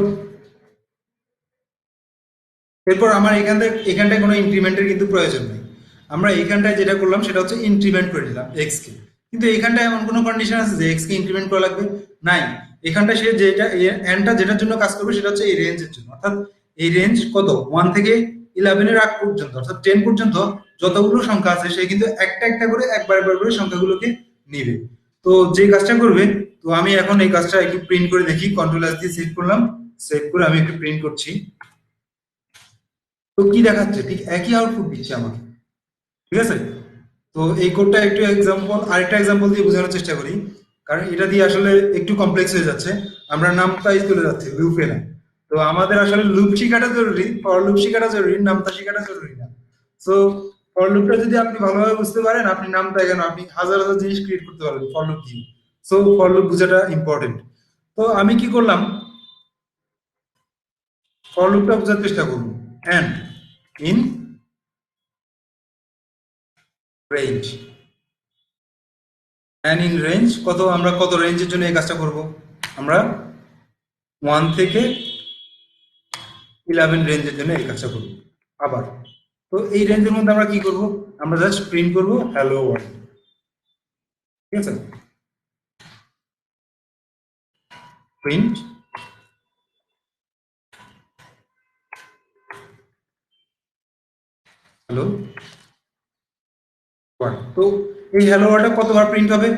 এরপর আমার এখানটায় কোনো ইনক্রিমেন্টের কিন্তু প্রয়োজন নেই। আমরা এখানটায় যেটা করলাম সেটা হচ্ছে ইনক্রিমেন্ট করে নিলাম এক্স কে। কিন্তু এখানটায় এমন কোনো কন্ডিশন আছে যে এক্স কে ইনক্রিমেন্ট করা লাগবে? নাই। এখানটায় সে যেটা এনটা যেটার জন্য কাজ করবে সেটা হচ্ছে এই রেঞ্জের জন্য। অর্থাৎ এই রেঞ্জ কত, 1 থেকে 11 এর আগ পর্যন্ত অর্থাৎ 10 পর্যন্ত যতগুলো সংখ্যা আছে সে কিন্তু একটা একটা করে একবার একবার করে সংখ্যাগুলোকে নিবে। তো যে কাজটা করবে, তো আমি এখন এই কাজটা একটু প্রিন্ট করে দেখি, কন্ট্রোল এস দিয়ে সেভ করলাম। সেভ করে আমি একটু প্রিন্ট করছি। তো কি দেখাচ্ছে, ঠিক একই আউটপুট দিচ্ছে আমাকে। ঠিক আছে? তো এই কোডটা একটু এক্সাম্পল, আরেকটা এক্সাম্পল দিয়ে বোঝানোর চেষ্টা করি, কারণ এটা দিয়ে আসলে একটু কমপ্লেক্স হয়ে যাচ্ছে। আমরা নামতাই চলে যাচ্ছি, লুপে না। তো আমাদের আসলে লুপ শেখাটা জরুরি, ফর লুপ শেখাটা জরুরি, নামতা শেখাটা জরুরি না। সো ফর লুপটা যদি আপনি ভালোভাবে বুঝতে পারেন, আপনি নামতা কেন, আপনি হাজার হাজার জিনিস ক্রিয়েট করতে পারবেন ফর লুপ দিয়ে। সো ফর লুপ বোঝাটা ইম্পর্টেন্ট। তো আমি কি করলাম, ফর লুপটা বোঝার চেষ্টা করবো। End in range. And in range কত, আমরা কত রেঞ্জের জন্য এই কাজটা করব, আমরা 1 থেকে 11 রেঞ্জের জন্য এই কাজটা করব। আবার তো এই রেঞ্জের মধ্যে আমরা কি করব, আমরা জাস্ট প্রিন্ট করব হ্যালো ওয়ার্ল্ড। ঠিক আছে? Print hello world. তো এই হ্যালো ওয়ার্ল্ডটা কতবার প্রিন্ট হবে,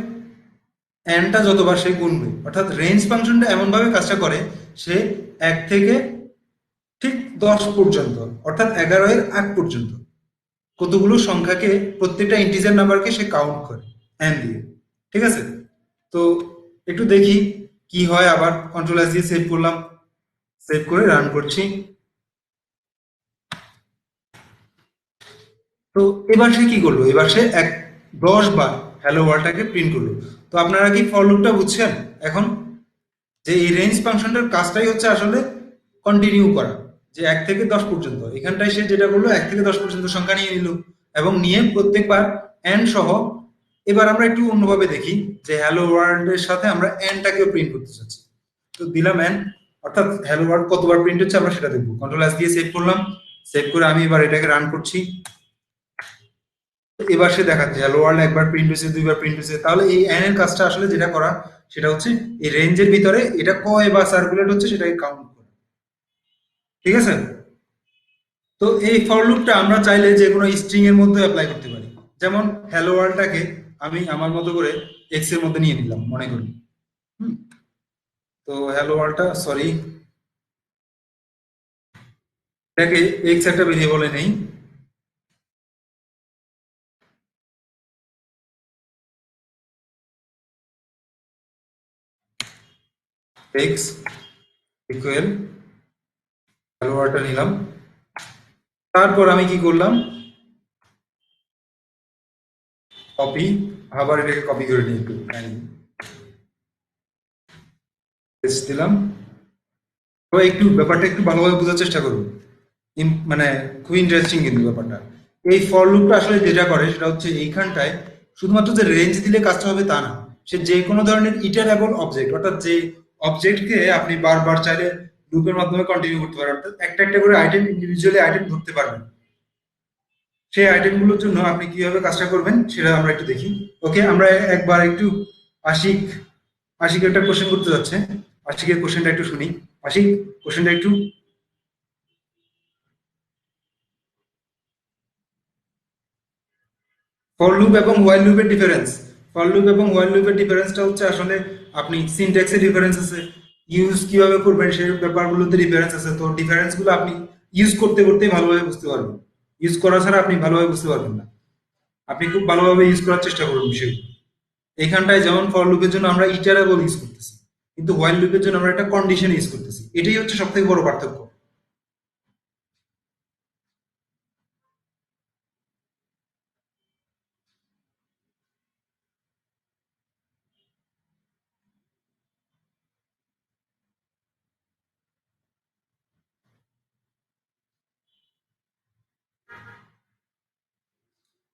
এনটা যতবার সে গুনবে। অর্থাৎ রেঞ্জ ফাংশনটা এমন ভাবে কাজটা করে, সে 1 থেকে ঠিক 10 পর্যন্ত অর্থাৎ 11 এর আগ পর্যন্ত কতগুলো সংখ্যাকে, প্রত্যেকটা ইন্টিজার নাম্বারকে সে কাউন্ট করে এন দিয়ে। ঠিক আছে? তো একটু দেখি কি হয়। আবার কন্ট্রোল এস দিয়ে সেভ করলাম, সেভ করে রান করছি। তো এবার সে কি করলো, এবার সে 10 বার হ্যালো ওয়ার্ল্ডটাকে প্রিন্ট করলো। তো আপনারা কি ফর লুপটা বুঝছেন এখন, যে এই রেঞ্জ ফাংশনটার কাজটাই হচ্ছে আসলে কন্টিনিউ করা, যে 1 থেকে 10 পর্যন্ত। এখানটায় সে যেটা করলো, 1 থেকে 10 পর্যন্ত সংখ্যা নিয়ে নিল এবং নিয়ে প্রত্যেকবার এন সহ। এবার আমরা একটু অন্যভাবে দেখি, যে হ্যালো ওয়ার্ল্ড এর সাথে আমরা এনটাকেও প্রিন্ট করতে চাচ্ছি। তো দিলাম এন, অর্থাৎ হ্যালো ওয়ার্ল্ড কতবার প্রিন্ট হচ্ছে আমরা সেটা দেখবো। কন্ট্রোল এস দিয়ে সেভ করলাম, সেভ করে আমি এবার এটাকে রান করছি। এবার সে দেখাচ্ছে হ্যালো ওয়ার্ল্ড একবার প্রিন্ট হয়েছে, দুইবার প্রিন্ট হয়েছে, তাহলে এই এন এর কাজটা আসলে যেটা করা সেটা হচ্ছে এই রেঞ্জের ভিতরে এটা কয়বার সার্কুলেট হচ্ছে সেটাকে কাউন্ট করা। ঠিক আছে? তো এই ফর লুপটা আমরা চাইলে যে কোনো স্ট্রিং এর মধ্যে অ্যাপ্লাই করতে পারি। যেমন হ্যালো ওয়ার্ল্ডটাকে আমি আমার মতো করে এক্স এর মধ্যে নিয়ে নিলাম মনে করি। হুম, তো হ্যালো ওয়ার্ল্ডটা সরি এটাকে এক্স একটা ভেরিয়েবলে নেই। এক্স ইকুয়াল হ্যালো ওয়ার্ল্ডটা নিলাম। তারপর আমি কি করলাম, কপি, আবার এটাকে কপি করে নিই একটু, পেস্ট দিলাম। তো একটু ব্যাপারটা একটু ভালোভাবে বোঝার চেষ্টা করুন। মানে খুব ইন্টারেস্টিং কিন্তু ব্যাপারটা। এই ফর লুপটা আসলে যেটা করে সেটা হচ্ছে এইখানটায় শুধুমাত্র যে রেঞ্জ দিলে কাজটা হবে তা না, সে যে কোনো ধরনের ইটারেবল অবজেক্ট, অর্থাৎ যে অবজেক্টকে আপনি বারবার চাইলে লুপের মাধ্যমে কন্টিনিউ করতে পারেন, অর্থাৎ একটা একটা করে আইটেম, ইন্ডিভিজুয়ালি আইটেম ধরতে পারবেন। সেই আইটেমগুলোর জন্য আপনি কিভাবে কাজটা করবেন সেটা আমরা একটু দেখি। ওকে, আমরা একবার একটু আশিক, আশিক একটা কোশ্চেন করতে যাচ্ছে। আশিকের কোশ্চেনটা একটু শুনি। আশিক, কোশ্চেনটা একটু। ফর লুপ এবং হোয়াইল লুপের ডিফারেন্স। ফর লুপ এবং হোয়াইল লুপের ডিফারেন্সটা হচ্ছে আসলে আপনি সিনট্যাক্সে ডিফারেন্স আছে, ইউজ কিভাবে করবেন সেই ব্যাপারগুলোতে ডিফারেন্স আছে। তো ডিফারেন্সগুলো আপনি ইউজ করতে করতেই ভালোভাবে বুঝতে পারবেন। ইউজ করা ছাড়া আপনি ভালোভাবে বুঝতে পারবেন না। আপনি খুব ভালোভাবে ইউজ করার চেষ্টা করুন বিষয়গুলো। এখানটায় যেমন ফর লুপের জন্য আমরা ইটারেবল ইউজ করতেছি, কিন্তু হোয়াইল লুপের জন্য আমরা একটা কন্ডিশন ইউজ করতেছি। এটাই হচ্ছে সব থেকে বড় পার্থক্য।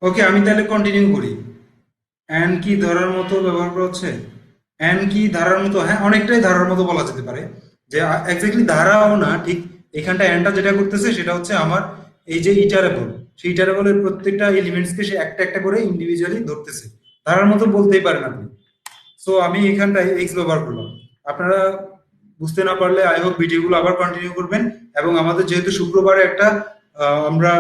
ওকে, আমি তাহলে কন্টিনিউ করি। অ্যান কি ধরার মতো ব্যবহার করা হচ্ছে। অ্যান কি ধারার মতো, হ্যাঁ অনেকটাই ধারার মতো বলা যেতে পারে। যে এক্স্যাক্টলি ধারাও না ঠিক। এখানটা অ্যানটা যেটা করতেছে সেটা হচ্ছে আমার এই যে ইটারেবল, সেই ইটারেবলের প্রত্যেকটা এলিমেন্টসকে সে একটা একটা করে ইন্ডিভিজুয়ালি ধরতেছে। ধারার মতো বলতেই পারেন আপনি। সো আমি এখানটায় এক্স ব্যবহার করলাম। আপনারা বুঝতে না পারলে আই হোপ ভিডিওগুলো আবার কন্টিনিউ করবেন। এবং আমাদের যেহেতু শুক্রবারে একটা আমরা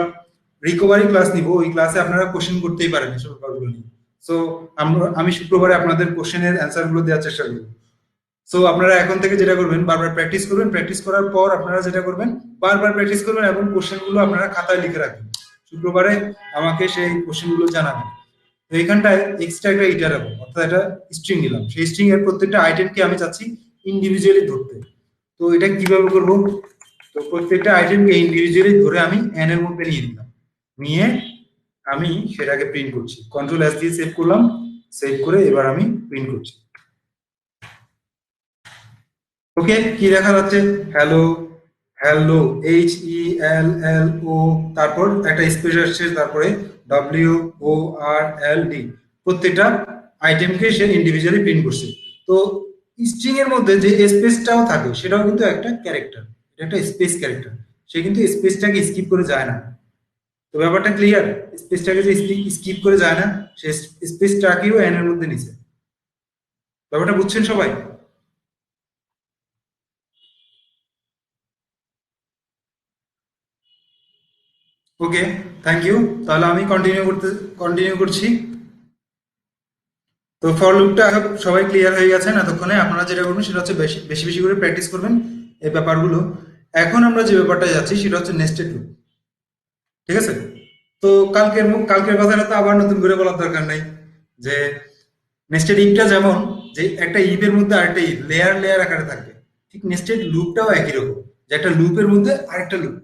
রিকভারি ক্লাস নিব, ওই ক্লাসে আপনারা কোশ্চেন করতেই পারেন এসব ব্যাপারগুলো নিয়ে। সো আমি শুক্রবারে আপনাদের কোশ্চেনের অ্যান্সার গুলো দেওয়ার চেষ্টা করব। সো আপনারা এখন থেকে যেটা করবেন, বারবার প্র্যাকটিস করবেন। প্র্যাকটিস করার পর আপনারা যেটা করবেন, বারবার প্র্যাকটিস করবেন এবং কোশ্চেন গুলো আপনারা খাতায় লিখে রাখবেন। শুক্রবারে আমাকে সেই কোশ্চেন গুলো জানাবেন। তো এইখানটায় এক্সট্রা একটা ইটারেবল, অর্থাৎ একটা স্ট্রিং নিলাম, সেই স্ট্রিং এর প্রত্যেকটা আইটেমকে আমি চাচ্ছি ইন্ডিভিজুয়ালি ধরতে। তো এটা কিভাবে করব, তো প্রত্যেকটা আইটেমকে ইন্ডিভিজুয়ালি ধরে আমি এন এর মধ্যে নিয়ে নিলাম। নিয়ে আমি সেটাকে প্রিন্ট করছি, কন্ট্রোল এস দিয়ে সেভ করলাম। সেভ করে এবার আমি প্রিন্ট করছি। ওকে, কি দেখা যাচ্ছে, হ্যালো, হ্যালো, এইচ ই এল এল ও, তারপর একটা স্পেস আসছে, তারপরে ডব্লিউ ও আর এল ডি, প্রত্যেকটা আইটেমকে সে ইন্ডিভিজুয়ালি প্রিন্ট করছে। তো স্ট্রিং এর মধ্যে যে স্পেসটাও থাকে সেটাও কিন্তু একটা ক্যারেক্টার, এটা একটা স্পেস ক্যারেক্টার। সে কিন্তু স্পেসটাকে স্কিপ করে যায় না। তো ব্যাপারটা ক্লিয়ার, স্পেসটাকে যে স্কিপ করে যায় না, সে স্পেসটাকেও এন এর মধ্যে নিছে। ব্যাপারটা বুঝছেন সবাই? ওকে, থ্যাংক ইউ। তাহলে আমি কন্টিনিউ করছি। তো ফর লুপটা সবাই ক্লিয়ার হয়ে গেছেন এতক্ষণে। আপনারা যেটা করবেন সেটা হচ্ছে বেশি বেশি বেশি করে প্র্যাকটিস করবেন এই ব্যাপারগুলো। এখন আমরা যে ব্যাপারটা যাচ্ছি সেটা হচ্ছে নেস্টেড লুপ। ঠিক আছে? তো কালকের কথাটা তো আবার নতুন করে বলার দরকার নাই। যে নেস্টেড ইফটা যেমন, যে একটা ইফের মধ্যে আরেকটা ইফ লেয়ার লেয়ার আকারে থাকবে, ঠিক নেস্টেড লুপটাও একই রকম। যে একটা লুপের মধ্যে আরেকটা লুপ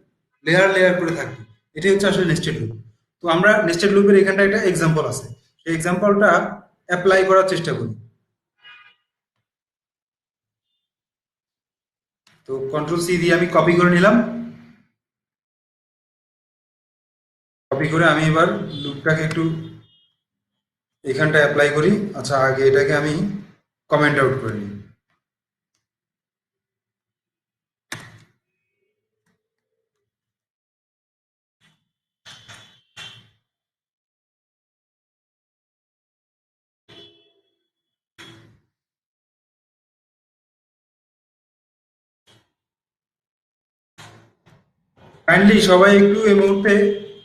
লেয়ার লেয়ার করে থাকবে। এটাই হচ্ছে আসলে নেস্টেড লুপ। তো আমরা নেস্টেড লুপের এখানটা একটা এক্সাম্পল আছে, সেই এক্সাম্পলটা অ্যাপ্লাই করার চেষ্টা করি। তো কন্ট্রোল সি দিয়ে আমি কপি করে নিলাম। কপি করে আমি এবার লুপটাকে একটু এখানটা অ্যাপ্লাই করি। আচ্ছা, আগে এটাকে আমি কমেন্ট আউট করে নিই। কাইন্ডলি সবাই একটু এই মুহূর্তে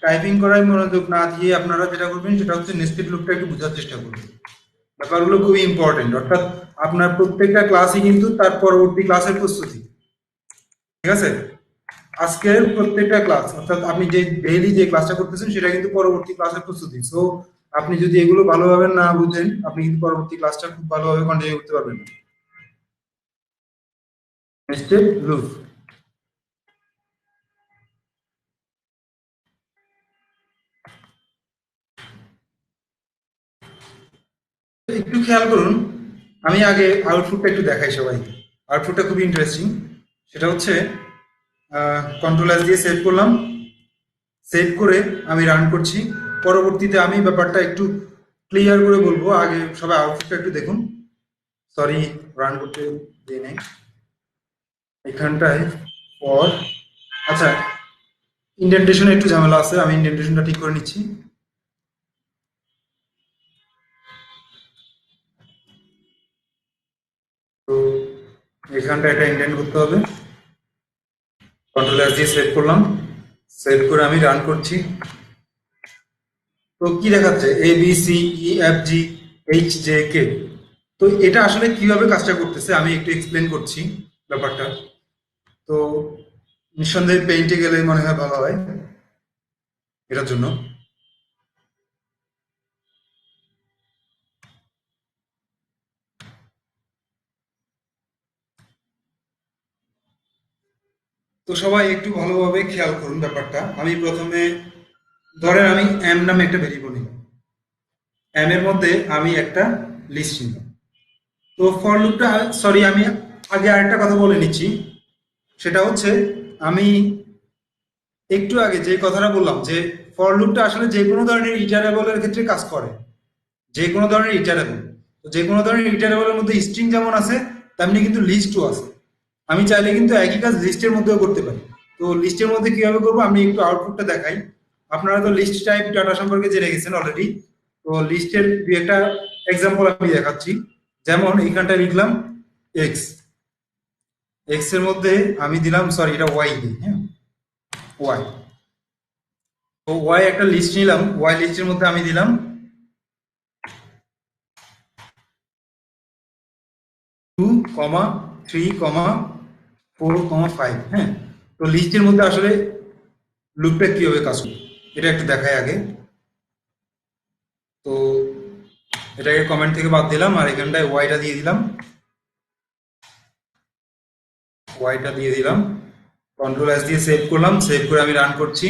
টাইপিং করায় মনোযোগ না দিয়ে আপনারা যেটা করবেন সেটা হচ্ছে নেস্টেড লুপটা একটু বোঝার চেষ্টা করবেন। ব্যাপারগুলো খুবই ইম্পর্টেন্ট, অর্থাৎ আপনার প্রত্যেকটা ক্লাসই কিন্তু তার পরবর্তী ক্লাসের প্রস্তুতি। ঠিক আছে, আজকের প্রত্যেকটা ক্লাস অর্থাৎ আপনি যে ডেইলি যে ক্লাসটা করতেছেন সেটা কিন্তু পরবর্তী ক্লাসের প্রস্তুতি। সো আপনি যদি এগুলো ভালোভাবে না বুঝেন আপনি কিন্তু পরবর্তী ক্লাসটা খুব ভালোভাবে কন্টিনিউ করতে পারবেন না। নেস্টেড লুপ একটু খেয়াল করুন, আমি আগে আউটপুটটা একটু দেখাই সবাইকে। আউটপুটটা খুবই ইন্টারেস্টিং। সেটা হচ্ছে কন্ট্রোল এস দিয়ে সেভ করলাম, সেভ করে আমি রান করছি। পরবর্তীতে আমি ব্যাপারটা একটু ক্লিয়ার করে বলবো, আগে সবাই আউটপুটটা একটু দেখুন। সরি, রান করতে দিয়ে নেই এখানটায় ফর। আচ্ছা, ইন্ডেন্টেশনে একটু ঝামেলা আছে, আমি ইন্ডেন্টেশনটা ঠিক করে নিচ্ছি। তো এখানটা একটা ইন্ডেন্ট করতে হবে। কন্ট্রোল এস দিয়ে সেভ করলাম, সেভ করে আমি রান করছি। তো কি দেখাচ্ছে A B C E F G H J K. তো এটা আসলে কিভাবে কাজটা করতেছে আমি একটু এক্সপ্লেন করছি ব্যাপারটা। তো নিঃসন্দেহে পেইন্টে গেলে মনে হয় ভালো হয় এটার জন্য। তো সবাই একটু ভালোভাবে খেয়াল করুন ব্যাপারটা। আমি প্রথমে ধরেন আমি এম নামে একটা ভেরিয়েবল নিলাম, এম এর মধ্যে আমি একটা লিস্ট নিলাম। তো ফর লুপটা, সরি আমি আগে আরেকটা কথা বলে নিচ্ছি। সেটা হচ্ছে আমি একটু আগে যে কথাটা বললাম যে ফর লুপটা আসলে যে কোনো ধরনের ইটারেবলের ক্ষেত্রে কাজ করে। যে কোনো ধরনের ইটারেবল, তো যে কোনো ধরনের ইটারেবলের মধ্যে স্ট্রিং যেমন আছে তেমনি কিন্তু লিস্টও আছে। আমি চাইলে কিন্তু একই কাজ লিস্টের মধ্যেও করতে পারি। তো লিস্টের মধ্যে কিভাবে করবো আমি একটু আউটপুটটা দেখাই। আপনারা তো লিস্ট টাইপ ডাটা সম্পর্কে জেনে গেছেন অলরেডি। তো লিস্টের দুই একটা এক্সাম্পল আমি দেখাচ্ছি। যেমন এইখানটা লিখলাম এক্স, এক্স এর মধ্যে আমি দিলাম, সরি এটা ওয়াই দিই, হ্যাঁ ওয়াই। তো ওয়াই একটা লিস্ট নিলাম, ওয়াই লিস্টের মধ্যে আমি দিলাম 2, 3, 4, 5, হ্যাঁ। তো লিস্টের মধ্যে আসলে লুপটা কিভাবে কাজ করে এটা একটু দেখাই আগে। তো এটাকে কমেন্ট থেকে বাদ দিলাম আর এখানটায় ওয়াইটা দিয়ে দিলাম, ওয়াইটা দিয়ে দিলাম। কন্ট্রোল এস দিয়ে সেভ করলাম, সেভ করে আমি রান করছি।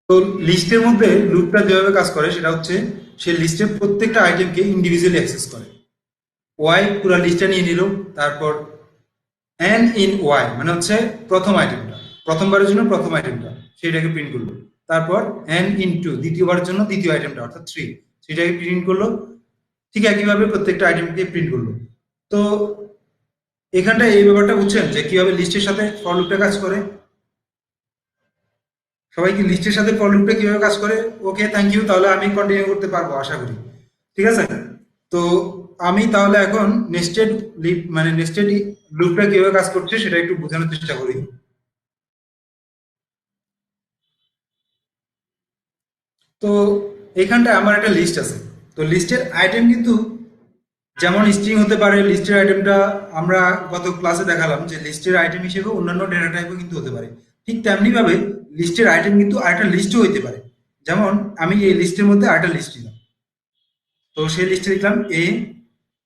তো লিস্টের মধ্যে লুপটা যেভাবে কাজ করে সেটা হচ্ছে সে লিস্টের প্রত্যেকটা আইটেমকে ইন্ডিভিজুয়ালি অ্যাক্সেস করে। ওয়াই পুরো লিস্টটা নিয়ে নিল, তারপর এন ইন ওয়াই মানে হচ্ছে প্রথম আইটেমটা, প্রথমবারের জন্য প্রথম আইটেমটা সেটাকে প্রিন্ট করলো। তারপর এন ইন টু দ্বিতীয়বারের জন্য দ্বিতীয় আইটেমটা অর্থাৎ থ্রি, সেটাকে প্রিন্ট করলো। ঠিক একইভাবে প্রত্যেকটা আইটেমকে প্রিন্ট করলো। তো এখানটা এই ব্যাপারটা বুঝছেন যে কিভাবে লিস্টের সাথে ফর লুপটা কাজ করে। সবাই কি লিস্টের সাথে ফর লুপটা কিভাবে কাজ করে? ওকে, থ্যাংক ইউ, তাহলে আমি কন্টিনিউ করতে পারবো আশা করি। ঠিক আছে, তো আমি তাহলে এখন নেস্টেড লিপ মানে নেস্টেড লুপটা কিভাবে কাজ করছে সেটা একটু বোঝানোর চেষ্টা করি। তো এখানটায় আমার একটা লিস্ট আছে। তো লিস্টের আইটেম কিন্তু যেমন স্ট্রিং হতে পারে, লিস্টের আইটেমটা আমরা গত ক্লাসে দেখালাম যে লিস্টের আইটেম হিসেবে অন্যান্য ডেটা টাইপও কিন্তু হতে পারে। ঠিক তেমনি ভাবে লিস্টের আইটেম কিন্তু আরেকটা লিস্টও হইতে পারে। যেমন আমি এই লিস্টের মধ্যে আরেকটা লিস্ট নিলাম, তো সেই লিস্টে লিখলাম এ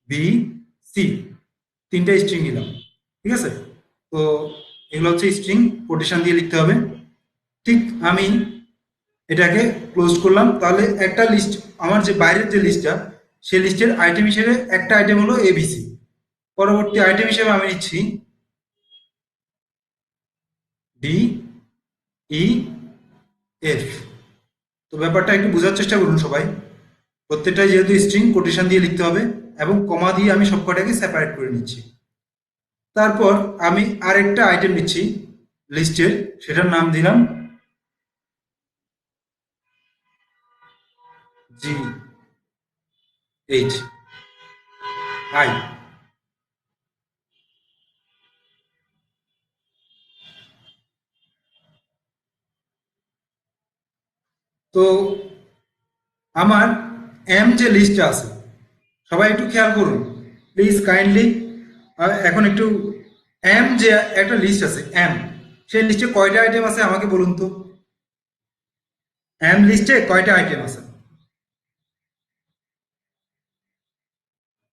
বি সি, তিনটা স্ট্রিং নিলাম। ঠিক আছে, তো এগুলো হচ্ছে স্ট্রিং, কোটেশন দিয়ে লিখতে হবে। ঠিক আমি এটাকে ক্লোজ করলাম, তাহলে একটা লিস্ট, আমার যে বাইরের যে লিস্টটা সেই লিস্টের আইটেম হিসেবে একটা আইটেম হলো এবিসি। পরবর্তী আইটেম হিসেবে আমি নিচ্ছি ডি ই এফ। তো ব্যাপারটা একটু বোঝার চেষ্টা করুন সবাই। প্রত্যেকটাই যেহেতু স্ট্রিং, কোটেশন দিয়ে লিখতে হবে এবং কমা দিয়ে আমি সবকটাকে সেপারেট করে নিচ্ছি। তারপর আমি আরেকটা আইটেম নিচ্ছি লিস্টের, সেটার নাম দিলাম জি এইচ আই। তো আমার এম যে লিস্টটা আছে, সবাই একটু খেয়াল করুন প্লিজ কাইন্ডলি। এখন একটু এম যে একটা লিস্ট আছে এম, সেই লিস্টে কয়টা আইটেম আছে আমাকে বলুন তো। এম লিস্টে কয়টা আইটেম আছে?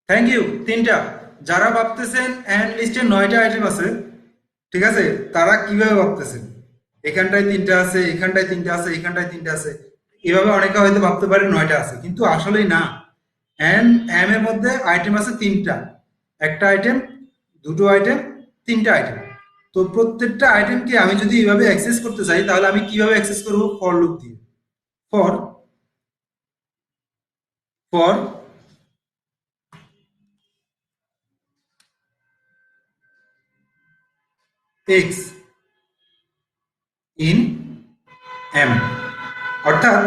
থ্যাংক ইউ, তিনটা। যারা ভাবতেছেন এম লিস্টে 9টা আইটেম আছে, ঠিক আছে, তারা কিভাবে ভাবতেছেন এখানটায় 3টা আছে, এখানটায় 3টা আছে, এখানটায় 3টা আছে, এভাবে অনেকে হয়তো ভাবতে পারে 9টা আছে, কিন্তু আসলেই না। এম এম এর মধ্যে আইটেম আছে 3টা। একটা আইটেম, দুটো আইটেম, 3টা আইটেম। তো প্রত্যেকটা আইটেমকে আমি যদি এইভাবে অ্যাক্সেস করতে চাই, তাহলে আমি কিভাবে অ্যাক্সেস করব? ফর লুপ দিয়ে। For for X in M, অর্থাৎ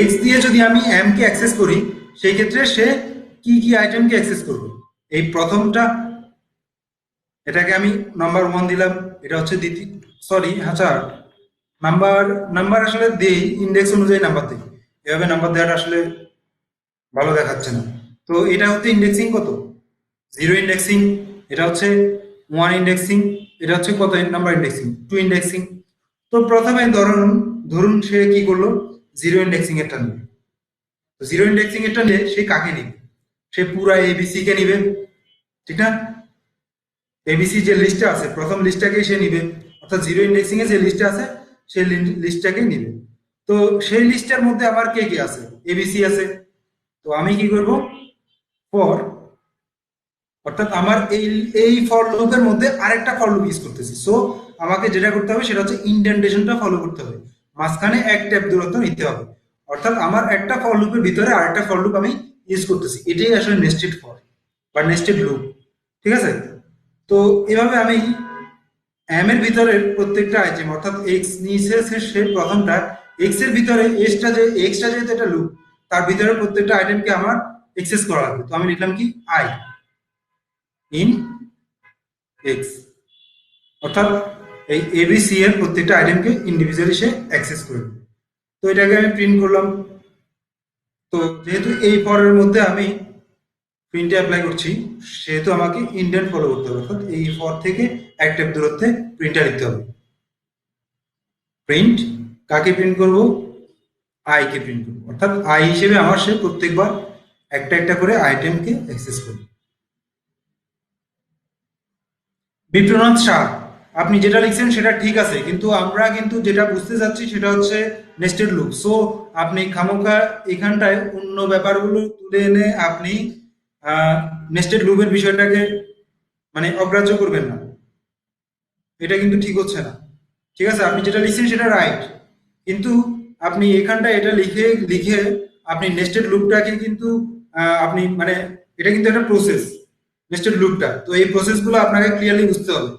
এক্স দিয়ে যদি আমি এম কে অ্যাক্সেস করি, সেই ক্ষেত্রে সে কি কি আইটেমকে অ্যাক্সেস করবে। এই প্রথমটা, এটাকে আমি নাম্বার 1 দিলাম। এটা হচ্ছে দ্বিতীয়, সরি আচ্ছা, নাম্বার নাম্বার আসলে দেই, ইন্ডেক্স অনুযায়ী নাম্বার দিই। এভাবে নাম্বার দেওয়াটা আসলে ভালো দেখাচ্ছে না। তো এটা হচ্ছে ইন্ডেক্সিং কত? 0 ইন্ডেক্সিং। এটা হচ্ছে 1 ইন্ডেক্সিং। এটা হচ্ছে কত নাম্বার ইন্ডেক্সিং? 2 ইন্ডেক্সিং। তো প্রথমে ধরুন ধরুন সে কি করলো, 0 ইন্ডেক্সিং এরটা নিবে। তো 0 ইন্ডেক্সিং এরটা নিয়ে সে কাকে নিবে? সে পুরা এবিসি কে নিবে, ঠিক না? এবিসি যে লিস্টে আছে, প্রথম লিস্টটাকেই সে নিবে, অর্থাৎ 0 ইন্ডেক্সিং এ যে লিস্টে আছে সেই লিস্টটাকেই নিবে। তো সেই লিস্টের মধ্যে আবার কে কে আছে? এবিসি আছে। তো আমি কি করব? ফর, অর্থাৎ আমার এই এই ফর লুপের মধ্যে আরেকটা ফর লুপ ইউজ করতেছি। সো আমাকে যেটা করতে হবে সেটা হচ্ছে ইনডেন্টেশনটা ফলো করতে হবে, মাঝখানে এক ট্যাপ দূরত্ব নিতে হবে। অর্থাৎ আমার একটা ফর লুপের ভিতরে আরেকটা ফর লুপ আমি ইউজ করতেছি, এটাই আসলে নেস্টেড ফর বা নেস্টেড লুপ, ঠিক আছে? তো এভাবে আমি এম এর ভিতরের প্রত্যেকটা আইটেম, অর্থাৎ এক্স নিচে সে প্রথমটা, এক্স এর ভিতরে এক্সটা যেহেতু এটা লুপ, তার ভিতরে প্রত্যেকটা আইটেমকে আমার এক্সেস করা লাগবে। তো আমি লিখলাম কি আই ইন এক্স, অর্থাৎ এই এবিসি এর প্রত্যেকটা আইটেমকে ইন্ডিভিজুয়ালি সে অ্যাক্সেস করবে। তো এটাকে আমি প্রিন্ট করলাম। তো যেহেতু এই ফরের মধ্যে আমি প্রিন্টে অ্যাপ্লাই করছি, সেহেতু আমাকে ইন্ডেন্ট ফলো করতে হবে, অর্থাৎ এই ফর থেকে এক ট্যাপ দূরত্বে প্রিন্টটা লিখতে হবে। প্রিন্ট কাকে প্রিন্ট করব? আই কে প্রিন্ট করব, অর্থাৎ আই হিসেবে আমার সে প্রত্যেকবার একটা একটা করে আইটেমকে অ্যাক্সেস করবে। বিপ্রনাথ শাহ, আপনি যেটা লিখছেন সেটা ঠিক আছে, কিন্তু আমরা কিন্তু যেটা বুঝতে চাচ্ছি সেটা হচ্ছে নেস্টেড লুপ। সো আপনি খামোখা এখানটায় অন্য ব্যাপারগুলো তুলে এনে আপনি নেস্টেড লুপের বিষয়টাকে মানে অগ্রাহ্য করবেন না, এটা কিন্তু ঠিক হচ্ছে না। ঠিক আছে, আপনি যেটা লিখছেন সেটা রাইট, কিন্তু আপনি এখানটায় এটা লিখে লিখে আপনি নেস্টেড লুপটাকে কিন্তু আপনি মানে এটা কিন্তু একটা প্রসেস, নেস্টেড লুপটা। তো এই প্রসেসগুলো আপনাকে ক্লিয়ারলি বুঝতে হবে।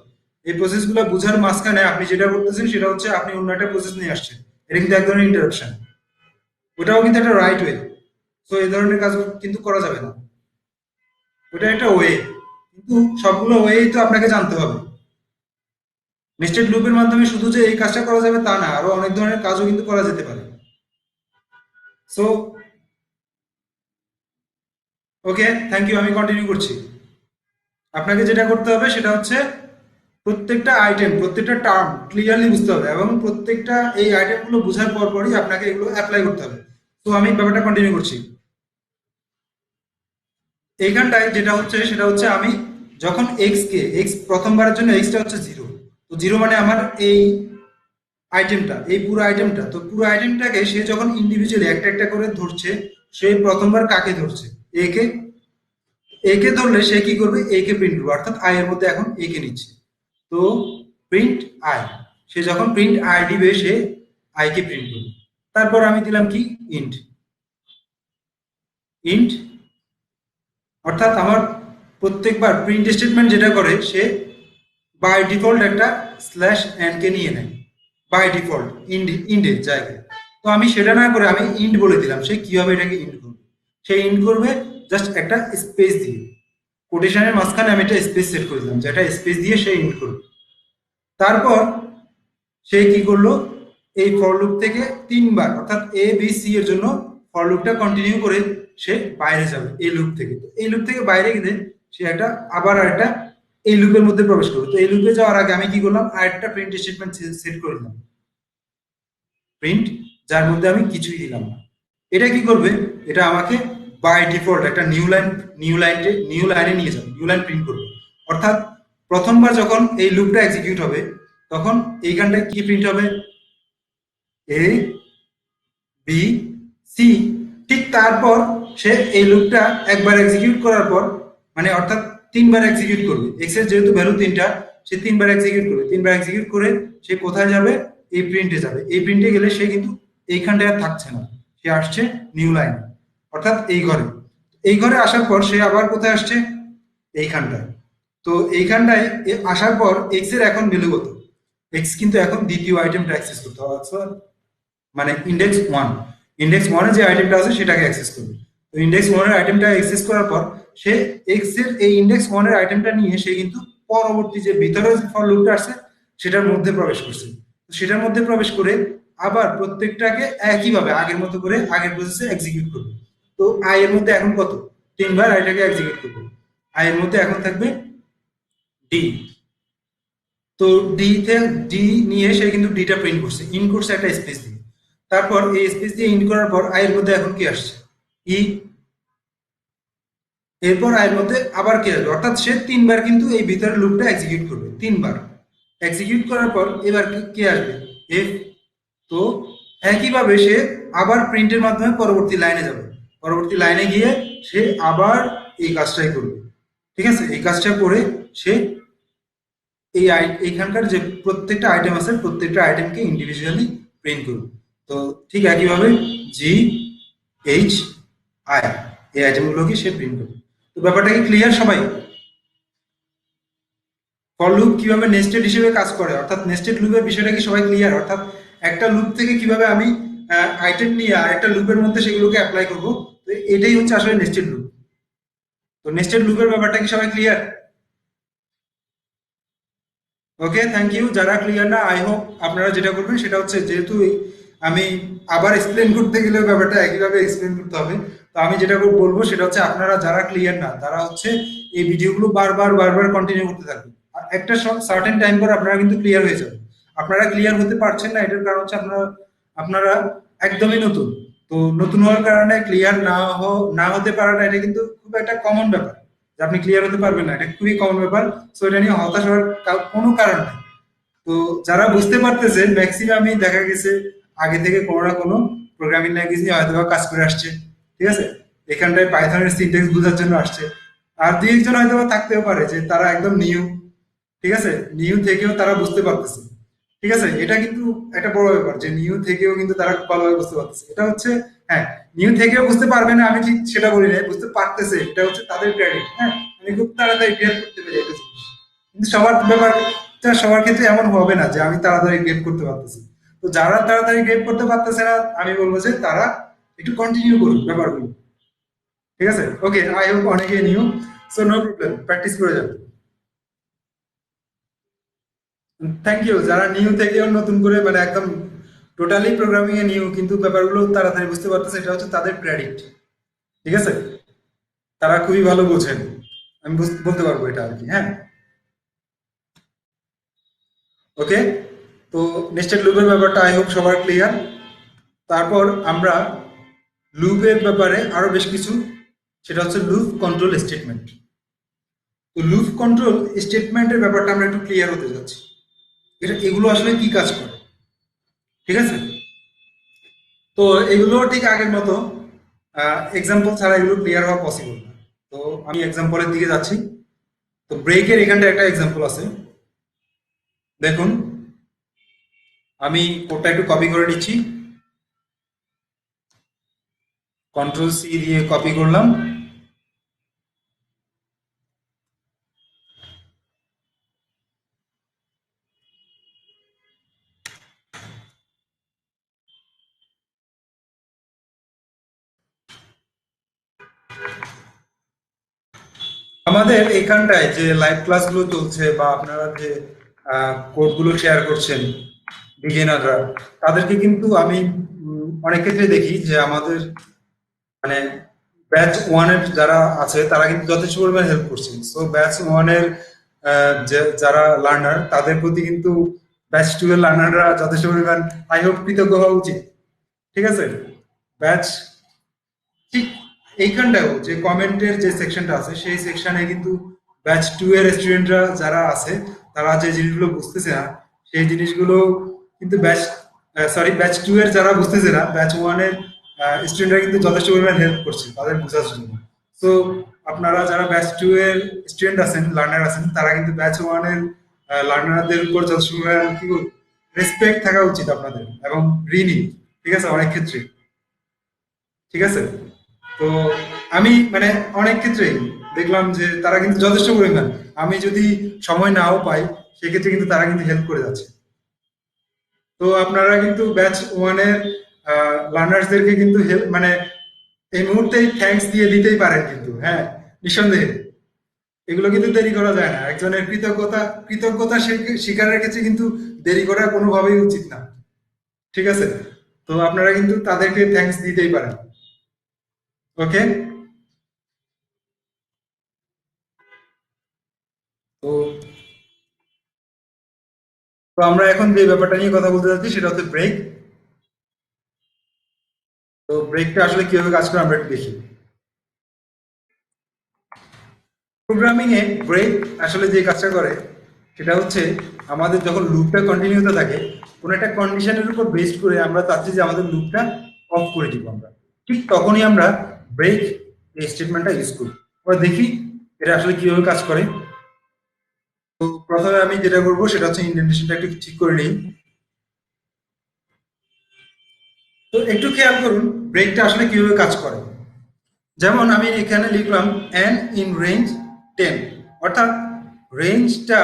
এই প্রসেসগুলো বুঝার মাঝখানে আপনি যেটা করতেছেন সেটা হচ্ছে আপনি অন্য একটা প্রসেস নিয়ে আসছেন, এটা কিন্তু এক ধরনের ইন্টারাপশন। ওটাও কিন্তু একটা রাইট ওয়ে। তো এই ধরনের কাজ কিন্তু করা যাবে না, ওটা একটা ওয়ে, কিন্তু সবগুলো ওয়েই তো আপনাকে জানতে হবে। নেস্টেড লুপের মাধ্যমে শুধু যে এই কাজটা করা যাবে তা না, আরো অনেক ধরনের কাজও কিন্তু করা যেতে পারে। সো ওকে, থ্যাংক ইউ, আমি কন্টিনিউ করছি। আপনাকে যেটা করতে হবে সেটা হচ্ছে প্রত্যেকটা আইটেম, প্রত্যেকটা টার্ম ক্লিয়ারলি বুঝতে হবে, এবং প্রত্যেকটা এই আইটেমগুলো বোঝার পর পরই আপনাকে এগুলো অ্যাপ্লাই করতে হবে। তো আমি ব্যাপারটা কন্টিনিউ করছি। এইখানটায় যেটা হচ্ছে সেটা হচ্ছে আমি যখন এক্স প্রথমবারের জন্য এক্সটা হচ্ছে 0, তো 0 মানে আমার এই আইটেমটা, এই পুরো আইটেমটা, তো পুরো আইটেমটাকে সে যখন ইন্ডিভিজুয়ালি একটা একটা করে ধরছে, সে প্রথমবার কাকে ধরছে? এ কে। এ কে ধরলে সে কি করবে? এ কে প্রিন্ট করবে, অর্থাৎ আই এর মধ্যে এখন এ কে নিচ্ছে। তো প্রিন্ট আই, সে যখন প্রিন্ট আই দিবে সে আই কে প্রিন্ট করবে। তারপর আমি দিলাম কি ইন্ট, ইন্ট অর্থাৎ আমার প্রত্যেকবার প্রিন্ট স্টেটমেন্ট যেটা করে সে বাই ডিফল্ট একটা স্ল্যাশ এন কে নিয়ে নেয়, বাই ডিফল্ট ইন্ডের জায়গায়। তো আমি সেটা না করে আমি ইন্ট বলে দিলাম, সে কিভাবে এটাকে ইন্ট করবে? সে ইন্ট করবে জাস্ট একটা স্পেস দিয়ে, কোটেশনের মাঝখানে আমি একটা স্পেস সেট করে দিলাম, যেটা স্পেস দিয়ে সে ইন্ট করবে। তারপর সে কি করলো? এই ফর লুপ থেকে 3 বার, অর্থাৎ এ বি সি এর জন্য ফর লুপটা কন্টিনিউ করে সে বাইরে যাবে এই লুপ থেকে। তো এই লুপ থেকে বাইরে গেলে সে একটা আবার আরেকটা এই লুপের মধ্যে প্রবেশ করবে। তো এই লুপে যাওয়ার আগে আমি কি করলাম, আরেকটা প্রিন্ট স্টেটমেন্ট সেট করে দিলাম, প্রিন্ট, যার মধ্যে আমি কিছুই দিলাম না। এটা কি করবে, এটা আমাকে বাই ডিফল্ট একটা নিউ লাইনে নিয়ে যাবে, নিউ লাইন প্রিন্ট করবে। অর্থাৎ প্রথমবার যখন এই লুপটা এক্সিকিউট হবে তখন এইখানটায় কি প্রিন্ট হবে, এ বি সি। ঠিক তারপর সে এই লুপটা একবার এক্সিকিউট করার পর, মানে অর্থাৎ 3বার এক্সিকিউট করবে। এক্স এর যেহেতু ভ্যালু 3টা, সে 3বার এক্সিকিউট করবে। 3বার এক্সিকিউট করে সে কোথায় যাবে, এই প্রিন্টে যাবে। এই প্রিন্টে গেলে সে কিন্তু এইখানটায় আর থাকছে না, সে আসছে নিউ লাইন, অর্থাৎ এই ঘরে। এই ঘরে আসার পর সে আবার কোথায় আসছে, এইখানটায়। তো এইখানটায় আসার পর এক্স এর এখন ভ্যালু কত, এক্স কিন্তু এখন দ্বিতীয় আইটেমটা অ্যাক্সেস করতে হবে, মানে ইন্ডেক্স ওয়ানে যে আইটেমটা আছে সেটাকে অ্যাক্সেস করবে। তো ইন্ডেক্স ওয়ানের আইটেমটা অ্যাক্সেস করার পর সে এক্স এর এই ইন্ডেক্স ওয়ানের আইটেমটা নিয়ে সে কিন্তু পরবর্তী যে ভিতরে যে ফর লুপটা আসছে সেটার মধ্যে প্রবেশ করছে। তো সেটার মধ্যে প্রবেশ করে আবার প্রত্যেকটাকে একইভাবে আগের মতো করে আগের প্রসেসে এক্সিকিউট করবে। তো আই এর মধ্যে এখন কত, 3বার আইটাকে এক্সিকিউট করবে। আই এর মধ্যে এখন থাকবে ডি। তো ডি নিয়ে সে কিন্তু ডিটা প্রিন্ট করছে, ইন করছে একটা স্পেস দিয়ে। তারপর এই স্পেস দিয়ে ইন করার পর আই এর মধ্যে এখন কি আসছে, ই। এরপর আই এর মধ্যে আবার কি আসবে, অর্থাৎ সে 3বার কিন্তু এই ভিতরের লুপটা এক্সিকিউট করবে, 3বার এক্সিকিউট করার পর এবার কি আসবে, এফ। তো একইভাবে সে আবার প্রিন্টের মাধ্যমে পরবর্তী লাইনে যাবে। পরবর্তী লাইনে গিয়ে সে আবার এই কাজটাই করবে। ঠিক আছে, এই কাজটা করে সে এইখানকার যে প্রত্যেকটা আইটেম আছে প্রত্যেকটা আইটেমকে ইন্ডিভিজুয়ালি প্রিন্ট করব। তো ঠিক একইভাবে জি এইচ আই এই আইটেমগুলোকে সে প্রিন্ট করবে। তো ব্যাপারটা কি ক্লিয়ার সবাই? ফর লুপ কিভাবে নেস্টেড হিসেবে কাজ করে, অর্থাৎ নেস্টেড লুপের বিষয়টা কি সবাই ক্লিয়ার? অর্থাৎ একটা লুপ থেকে কিভাবে আমি আইটেম নিয়ে আরেকটা লুপের মধ্যে সেগুলোকে অ্যাপ্লাই করব, তো এটাই হচ্ছে আসলে নেস্টেড লুপ। তো নেস্টেড লুপের ব্যাপারটা কি সবাই ক্লিয়ার? Okay, thank you. যারা ক্লিয়ার না, আই হোপ আপনারা যেটা করবেন সেটা হচ্ছে, যেহেতু আমি আবার এক্সপ্লেন করতে গেলে ব্যাপারটা একইভাবে এক্সপ্লেন করতে হবে, তো আমি যেটা বলবো সেটা হচ্ছে আপনারা যারা ক্লিয়ার না তারা হচ্ছে এই ভিডিওগুলো বারবার বারবার কন্টিনিউ করতে থাকবেন। আর একটা সার্টেন টাইম পর আপনারা কিন্তু ক্লিয়ার হয়ে যাবেন। আপনারা ক্লিয়ার হতে পারছেন না, এটার কারণ হচ্ছে আপনারা আপনারা একদমই নতুন। তো নতুন হওয়ার কারণে ক্লিয়ার না হতে পারাটা এটা কিন্তু খুব একটা কমন ব্যাপার, যে আপনি ক্লিয়ার হতে পারবেন না, এটা খুবই কমন ব্যাপার। সো এটা নিয়ে হতাশ হওয়ার কোনো কারণ নেই। তো যারা বুঝতে পারতেছেন ম্যাক্সিমামই দেখা গেছে আগে থেকে কোনো না কোনো প্রোগ্রামিং ল্যাঙ্গুয়েজ নিয়ে হয়তো বা কাজ করে আসছে। ঠিক আছে, এখানটায় পাইথনের সিনট্যাক্স বোঝার জন্য আসছে। আর দুই একজন হয়তো বা থাকতেও পারে যে তারা একদম নিউ, ঠিক আছে, নিউ থেকেও তারা বুঝতে পারতেছে। ঠিক আছে, এটা কিন্তু একটা বড় ব্যাপার যে নিউ থেকেও কিন্তু তারা খুব ভালোভাবে বুঝতে পারতেছে। এটা হচ্ছে, হ্যাঁ, নিউ থেকেও বুঝতে পারবে না আমি ঠিক সেটা বলি না, বুঝতে পারতেছে, এটা হচ্ছে তাদের ক্রেডিট। হ্যাঁ, আমি খুব তাড়াতাড়ি ক্লিয়ার করতে পেরে এটা জিনিস। কিন্তু সবার ব্যাপারটা সবার ক্ষেত্রে এমন হবে না যে আমি তাড়াতাড়ি গ্রেড করতে পারতেছি। তো যারা তাড়াতাড়ি গ্রেড করতে পারতেছে না আমি বলবো যে তারা একটু কন্টিনিউ করুন ব্যাপারগুলো। ঠিক আছে, ওকে, আই হোপ অনেকে knew. So no problem, practice করে যাবে। Thank you. যারা নিউ থেকেও নতুন করে মানে একদম টোটালি প্রোগ্রামিং এ নিউ কিন্তু ব্যাপারগুলো তাড়াতাড়ি বুঝতে পারতেছে, এটা হচ্ছে তাদের ক্রেডিট। ঠিক আছে, তারা খুবই ভালো বোঝেন, আমি বলতে পারবো এটা আর কি। হ্যাঁ, ওকে। তো নেস্টেড লুপের ব্যাপারটা আই হোপ সবার ক্লিয়ার। তারপর আমরা লুপের ব্যাপারে আরো বেশ কিছু, সেটা হচ্ছে লুপ কন্ট্রোল স্টেটমেন্ট। তো লুপ কন্ট্রোল স্টেটমেন্টের ব্যাপারটা আমরা একটু ক্লিয়ার হতে যাচ্ছি, এগুলো আসলে কি কাজ করে। ঠিক আছে, তো এগুলো ঠিক আগের মতো এক্সাম্পল ছাড়া এগুলো ক্লিয়ার হওয়া পসিবল না। তো আমি এক্সাম্পলের দিকে যাচ্ছি। তো ব্রেকের এখানটা একটা এক্সাম্পল আছে, দেখুন। আমি কোডটা একটু কপি করে নিচ্ছি, কন্ট্রোল সি দিয়ে কপি করলাম। আমাদের এখানটায় যে লাইভ ক্লাসগুলো চলছে বা আপনারা যে কোডগুলো শেয়ার করছেন, বিগিনাররা, তাদেরকে কিন্তু আমি অনেক ক্ষেত্রে দেখি যে আমাদের মানে ব্যাচ ওয়ানের যারা আছে তারা কিন্তু যথেষ্ট পরিমাণ হেল্প করছে। সো ব্যাচ ওয়ানের যে যারা লার্নার তাদের প্রতি কিন্তু ব্যাচ টু এর লার্নাররা যথেষ্ট পরিমাণ আই হোপ কৃতজ্ঞ হওয়া উচিত। ঠিক আছে? ব্যাচ ঠিক এইখানটাও যে কমেন্টের যে সেকশনটা আছে সেই সেকশনে কিন্তু ব্যাচ টু এর স্টুডেন্টরা যারা আছে তারা যে জিনিসগুলো বুঝতেছে না সেই জিনিসগুলো কিন্তু ব্যাচ টু এর যারা বুঝতেছে না ব্যাচ ওয়ান এর স্টুডেন্টরা কিন্তু যথেষ্ট পরিমাণ হেল্প করছে তাদের বোঝার জন্য। তো আপনারা যারা ব্যাচ টু এর স্টুডেন্ট আছেন লার্নার আছেন তারা কিন্তু ব্যাচ ওয়ান এর লার্নারদের উপর যথেষ্ট পরিমাণ কি রেসপেক্ট থাকা উচিত আপনাদের এবং ঋণী। ঠিক আছে? অনেক ক্ষেত্রে। ঠিক আছে? তো আমি মানে অনেক ক্ষেত্রেই দেখলাম যে তারা কিন্তু যথেষ্ট পরিমাণ, আমি যদি সময় নাও পাই সেক্ষেত্রে কিন্তু তারা কিন্তু হেল্প করে যাচ্ছে। তো আপনারা কিন্তু ব্যাচ ওয়ানের লার্নার্সদেরকে কিন্তু হেল্প মানে এই মুহূর্তেই থ্যাঙ্কস দিয়ে দিতেই পারেন কিন্তু, হ্যাঁ, নিঃসন্দেহে। এগুলো কিন্তু দেরি করা যায় না। একজনের কৃতজ্ঞতা স্বীকারের ক্ষেত্রে কিন্তু দেরি করা কোনোভাবেই উচিত না। ঠিক আছে? তো আপনারা কিন্তু তাদেরকে থ্যাঙ্কস দিতেই পারেন। ওকে? তো তো আমরা এখন যে ব্যাপারটা নিয়ে কথা বলতে যাচ্ছি সেটা হচ্ছে ব্রেক। তো ব্রেকটা আসলে কিভাবে কাজ করে আমরা একটু দেখি। প্রোগ্রামিং এ ব্রেক আসলে যে কাজটা করে সেটা হচ্ছে আমাদের যখন লুপটা কন্টিনিউতে থাকে কোনো একটা কন্ডিশনের উপর বেসড করে আমরা চাচ্ছি যে আমাদের লুপটা অফ করে দিব আমরা, ঠিক তখনই আমরা ব্রেক এই স্টেটমেন্টটা ইউজ করি। আমরা দেখি এটা আসলে কিভাবে কাজ করে। তো প্রথমে আমি যেটা করবো সেটা হচ্ছে ইন্ডেন্টেশনটা একটু ঠিক করে নিই। তো একটু খেয়াল করুন ব্রেকটা আসলে কিভাবে কাজ করে। যেমন আমি এখানে লিখলাম n ইন রেঞ্জ 10, অর্থাৎ রেঞ্জটা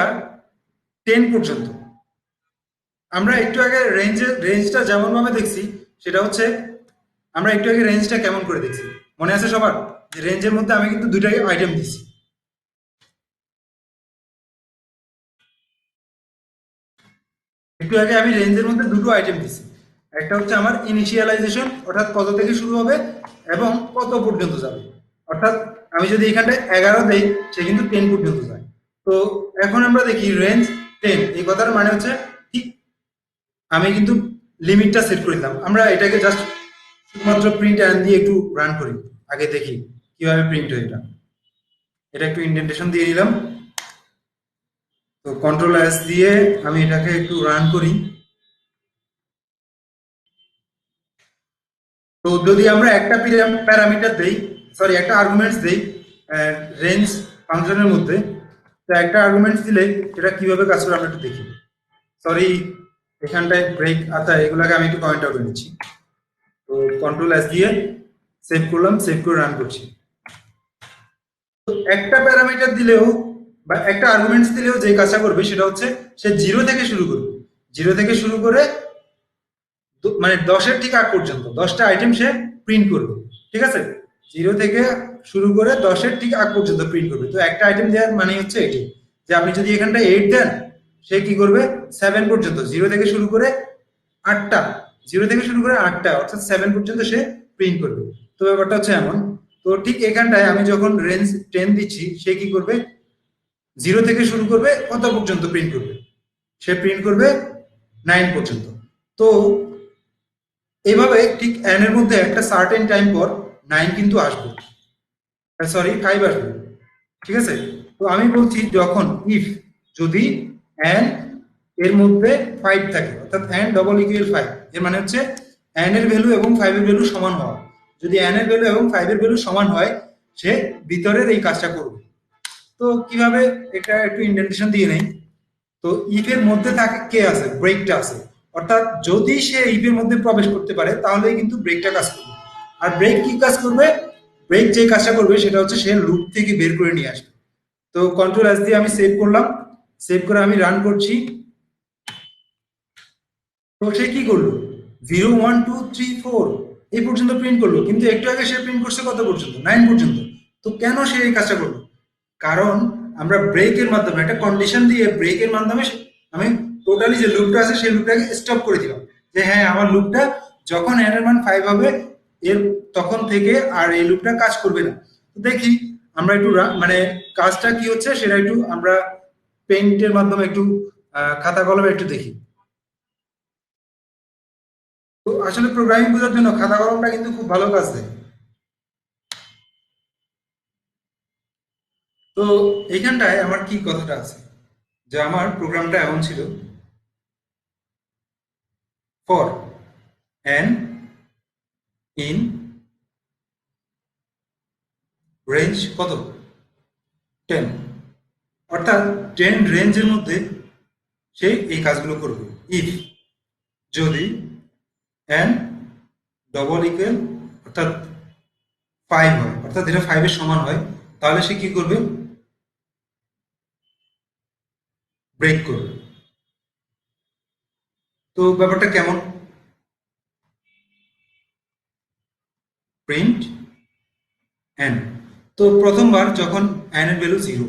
10 পর্যন্ত। আমরা একটু আগে রেঞ্জটা যেমন ভাবে দেখছি সেটা হচ্ছে আমরা একটু আগে রেঞ্জটা কেমন করে দেখছি মনে আছে সবার, যে রেঞ্জের মধ্যে আমি কিন্তু দুইটা আইটেম দিছি। একটু আগে আমি রেঞ্জের মধ্যে দুটো আইটেম দিছি, একটা হচ্ছে আমার ইনিশিয়ালাইজেশন অর্থাৎ কত থেকে শুরু হবে এবং কত পর্যন্ত যাবে। অর্থাৎ আমি যদি এখানটায় 11 দেই সে কিন্তু 10 পর্যন্ত যায়। তো এখন আমরা দেখি রেঞ্জ 10 এই কথার মানে হচ্ছে ঠিক আমি কিন্তু লিমিটটা সেট করে দিলাম। আমরা এটাকে জাস্ট শুধুমাত্র প্রিন্ট অ্যান্ড দিয়ে একটু রান করি, আগে দেখি কিভাবে প্রিন্ট হয় এটা। এটা একটু ইন্ডেন্টেশন দিয়ে দিলাম। তো কন্ট্রোল এস দিয়ে আমি এটাকে একটু রান করি। তো যদি আমরা একটা প্যারামিটার দেই, সরি একটা আর্গুমেন্টস দেই রেঞ্জ ফাংশনের মধ্যে, তো একটা আর্গুমেন্টস দিলে এটা কিভাবে কাজ করে আমরা একটু দেখি। সরি, এখানটায় ব্রেক আচ্ছা এগুলাকে আমি একটু পয়েন্ট আউট করে নিচ্ছি। তো কন্ট্রোল এস দিয়ে সেভ করলাম, সেভ করে রান করছি। তো একটা প্যারামিটার দিলেও বা একটা আর্গুমেন্টস দিলেও যে কাজটা করবে সেটা হচ্ছে সে জিরো থেকে শুরু করবে, জিরো থেকে শুরু করে মানে 10-এর ঠিক আগ পর্যন্ত 10টা আইটেম সে প্রিন্ট করবে। ঠিক আছে? জিরো থেকে শুরু করে 10-এর ঠিক আগ পর্যন্ত প্রিন্ট করবে। তো একটা আইটেম দেওয়ার মানে হচ্ছে এটি যে আপনি যদি এখানটা 8 দেন সে কি করবে 7 পর্যন্ত, জিরো থেকে শুরু করে 8টা, জিরো থেকে শুরু করে 8টা অর্থাৎ 7 পর্যন্ত সে প্রিন্ট করবে। তো ব্যাপারটা হচ্ছে এমন। তো ঠিক এখানটায় আমি যখন রেঞ্জ 10 দিচ্ছি সে কি করবে জিরো থেকে শুরু করবে কত পর্যন্ত প্রিন্ট করবে, সে প্রিন্ট করবে 9 পর্যন্ত। তো এভাবে ঠিক n এর মধ্যে একটা সার্টেন টাইম পর 9 কিন্তু আসবে, সরি 5 আসবে। ঠিক আছে? তো আমি বলছি যখন ইফ যদি n এর মধ্যে 5 থাকে অর্থাৎ n ডবল ইকুয়াল 5, এর মানে হচ্ছে n এর ভ্যালু এবং 5 এর ভ্যালু সমান হওয়া। যদি n এর ভ্যালু এবং 5 এর ভ্যালু সমান হয় সে ভিতরের এই কাজটা করবে। তো কিভাবে এটা একটু ইন্ডেন্টেশন দিয়ে নেই। তো ইফের মধ্যে থাকে কে আছে ব্রেকটা আছে, অর্থাৎ যদি সে ইফের মধ্যে প্রবেশ করতে পারে তাহলেই কিন্তু ব্রেকটা কাজ করবে। আর ব্রেক কি কাজ করবে, ব্রেক যে কাজটা করবে সেটা হচ্ছে সে লুপ থেকে বের করে নিয়ে আসবে। তো কন্ট্রোল এস দিয়ে আমি সেভ করলাম, সেভ করে আমি রান করছি। তো সে কি করলো 0 1 2 3 4 এই পর্যন্ত প্রিন্ট করলো, কিন্তু একটু আগে সে প্রিন্ট করছে কত পর্যন্ত 9 পর্যন্ত। তো কেন সে এই কাজটা করলো, কারণ আমরা ব্রেকের মাধ্যমে একটা কন্ডিশন দিয়ে ব্রেকের মাধ্যমে আমি টোটালি যে লুপটা আছে সেই লুপটাকে স্টপ করে দিলাম, যে হ্যাঁ আমার লুপটা যখন n এর মান 5 হবে এর তখন থেকে আর এই লুপটা কাজ করবে না। তো দেখি আমরা একটু মানে কাজটা কি হচ্ছে সেটা একটু আমরা পেইন্টের মাধ্যমে একটু খাতা কলমে একটু দেখি। তো আসলে প্রোগ্রামিং বোঝার জন্য খাতা কলমটা কিন্তু খুব ভালো কাজ দেয়। তো এইখানটায় আমার কি কথাটা আছে, যে আমার প্রোগ্রামটা এমন ছিল, ফর n ইন রেঞ্জ কত 10, অর্থাৎ 10 রেঞ্জের মধ্যে সে এই কাজগুলো করবে। ইফ যদি n ডবল ইকুয়াল অর্থাৎ 5 হয়, অর্থাৎ এটা 5 এর সমান হয়, তাহলে সে কি করবে, ব্রেক করবে। তো ব্যাপারটা কেমন, প্রিন্ট n। তো প্রথমবার যখন n এর ভ্যালু 0,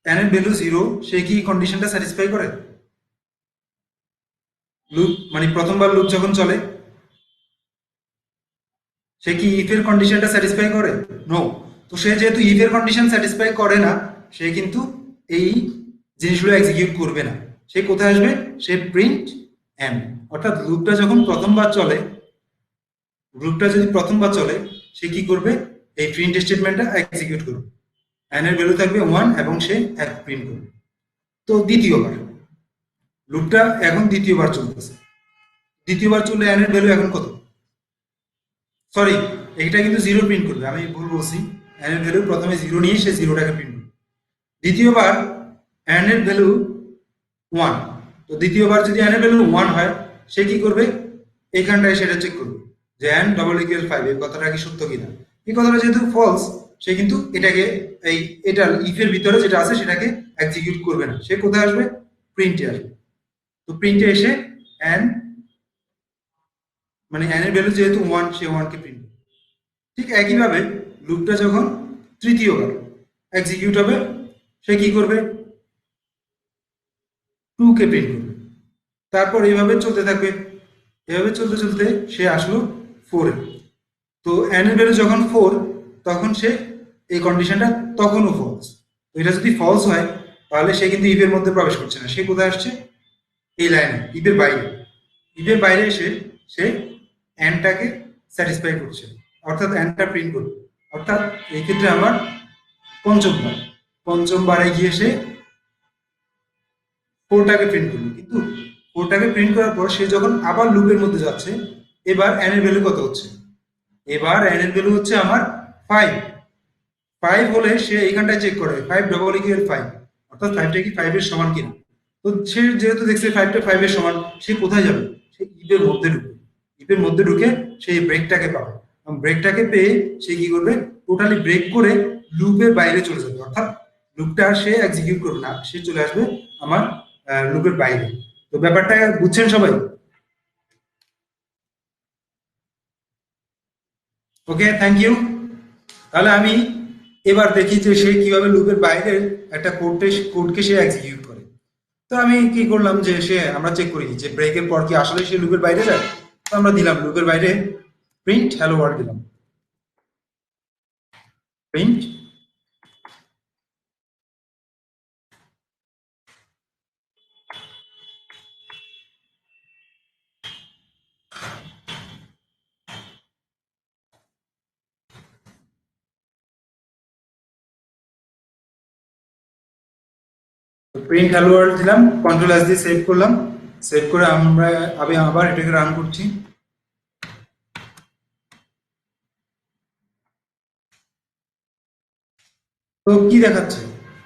n এর ভ্যালু 0, সে কি কন্ডিশনটা স্যাটিসফাই করে? লুপ মানে প্রথমবার লুপ যখন চলে সে কি ইফ এর কন্ডিশনটা স্যাটিসফাই করে? নো। তো সে যেহেতু ইফ এর কন্ডিশন স্যাটিসফাই করে না, সে কিন্তু এই জিনিসগুলো এক্সিকিউট করবে না। সে কোথায় আসবে, সে প্রিন্ট এম, অর্থাৎ লুপটা যদি প্রথমবার চলে সে কি করবে, এই প্রিন্ট স্টেটমেন্টটা এক্সিকিউট করবে, এন এর ভ্যালু থাকবে 1 এবং সে এক প্রিন্ট করবে। তো দ্বিতীয়বার লুপটা এখন দ্বিতীয়বার চলতেছে, দ্বিতীয়বার চললে এন এর ভ্যালু এখন কত, সরি এইটা কিন্তু জিরো প্রিন্ট করবে, আমি ভুল বলছি। এন এর ভ্যালু প্রথমে জিরো নিয়ে সে জিরোটাকে প্রিন্ট করবে। দ্বিতীয়বার এন এর ভ্যালু 1, তো দ্বিতীয়বার যদি এন এর ভ্যালু 1 হয় সে কি করবে, এইখানটায় সেটা চেক করবে যে এন ডবল ইকুয়াল 5 এই কথাটা কি সত্য কিনা। এই কথাটা যেহেতু ফলস, সে কিন্তু এটাকে এটা ইফের ভিতরে যেটা আছে সেটাকে এক্সিকিউট করবে না, সে কোথায় আসবে, প্রিন্টে আসবে। তো প্রিন্টে এসে এন মানে এন এর ভ্যালু যেহেতু 1, সে 1 কে প্রিন্ট করবে। ঠিক একইভাবে লুপটা যখন তৃতীয়বার এক্সিকিউট হবে সে কি করবে, 2 কে প্রিন্ট করবে। তারপর এইভাবে চলতে থাকবে, এভাবে চলতে চলতে সে আসলো 4 এ। তো n এর ভ্যালু যখন 4, তখন সে এই কন্ডিশনটা তখনও ফলস। তো এটা যদি ফলস হয় তাহলে সে কিন্তু ইফের মধ্যে প্রবেশ করছে না, সে কোথায় আসছে, এই লাইনে ইফের বাইরে। ইফের বাইরে এসে সে এনটাকে স্যাটিসফাই করছে, অর্থাৎ এনটা প্রিন্ট করবে। অর্থাৎ এই ক্ষেত্রে আমার পঞ্চমবার, পঞ্চমবারে গিয়ে সে 4টাকে প্রিন্ট করবে। কিন্তু 4টাকে প্রিন্ট করার পর সে যখন আবার লুপের মধ্যে যাচ্ছে, এবার n এর ভ্যালু কত হচ্ছে, এবার n এর ভ্যালু হচ্ছে আমার 5। 5 হলে সে এইখানটায় চেক করে 5 ডবল ইকুয়াল 5, অর্থাৎ 5টা কি 5 এর সমান কিনা। তো সে যেহেতু দেখছে 5টা 5 এর সমান, সে কোথায় যাবে, সে ইফের মধ্যে ঢুকবে। ইফের মধ্যে ঢুকে সেই ব্রেকটাকে পাবে, এবং ব্রেকটাকে পেয়ে সে কি করবে, টোটালি ব্রেক করে লুপের বাইরে চলে যাবে, অর্থাৎ লুপটা সে এক্সিকিউট করবে না, সে চলে আসবে আমার লুপের বাইরে। তো ব্যাপারটা বুঝছেন সবাই? ওকে, থ্যাংক ইউ। তাহলে আমি এবার দেখি যে সে কিভাবে লুপের বাইরের একটা কোডকে সে এক্সিকিউট করে। তো আমি কি করলাম, যে আমরা চেক করি যে ব্রেকের পর কি আসলে সে লুপের বাইরে যায়। তো আমরা দিলাম লুপের বাইরে প্রিন্ট হ্যালো ওয়ার্ল্ড দিলাম, প্রিন্ট প্রিন্ট হ্যালো ওয়ার্ল্ড দিলাম, কন্ট্রোল এস দিয়ে সেভ করলাম। সেভ করে আমি আবার এটাকে রান করছি। তো কি দেখাচ্ছে,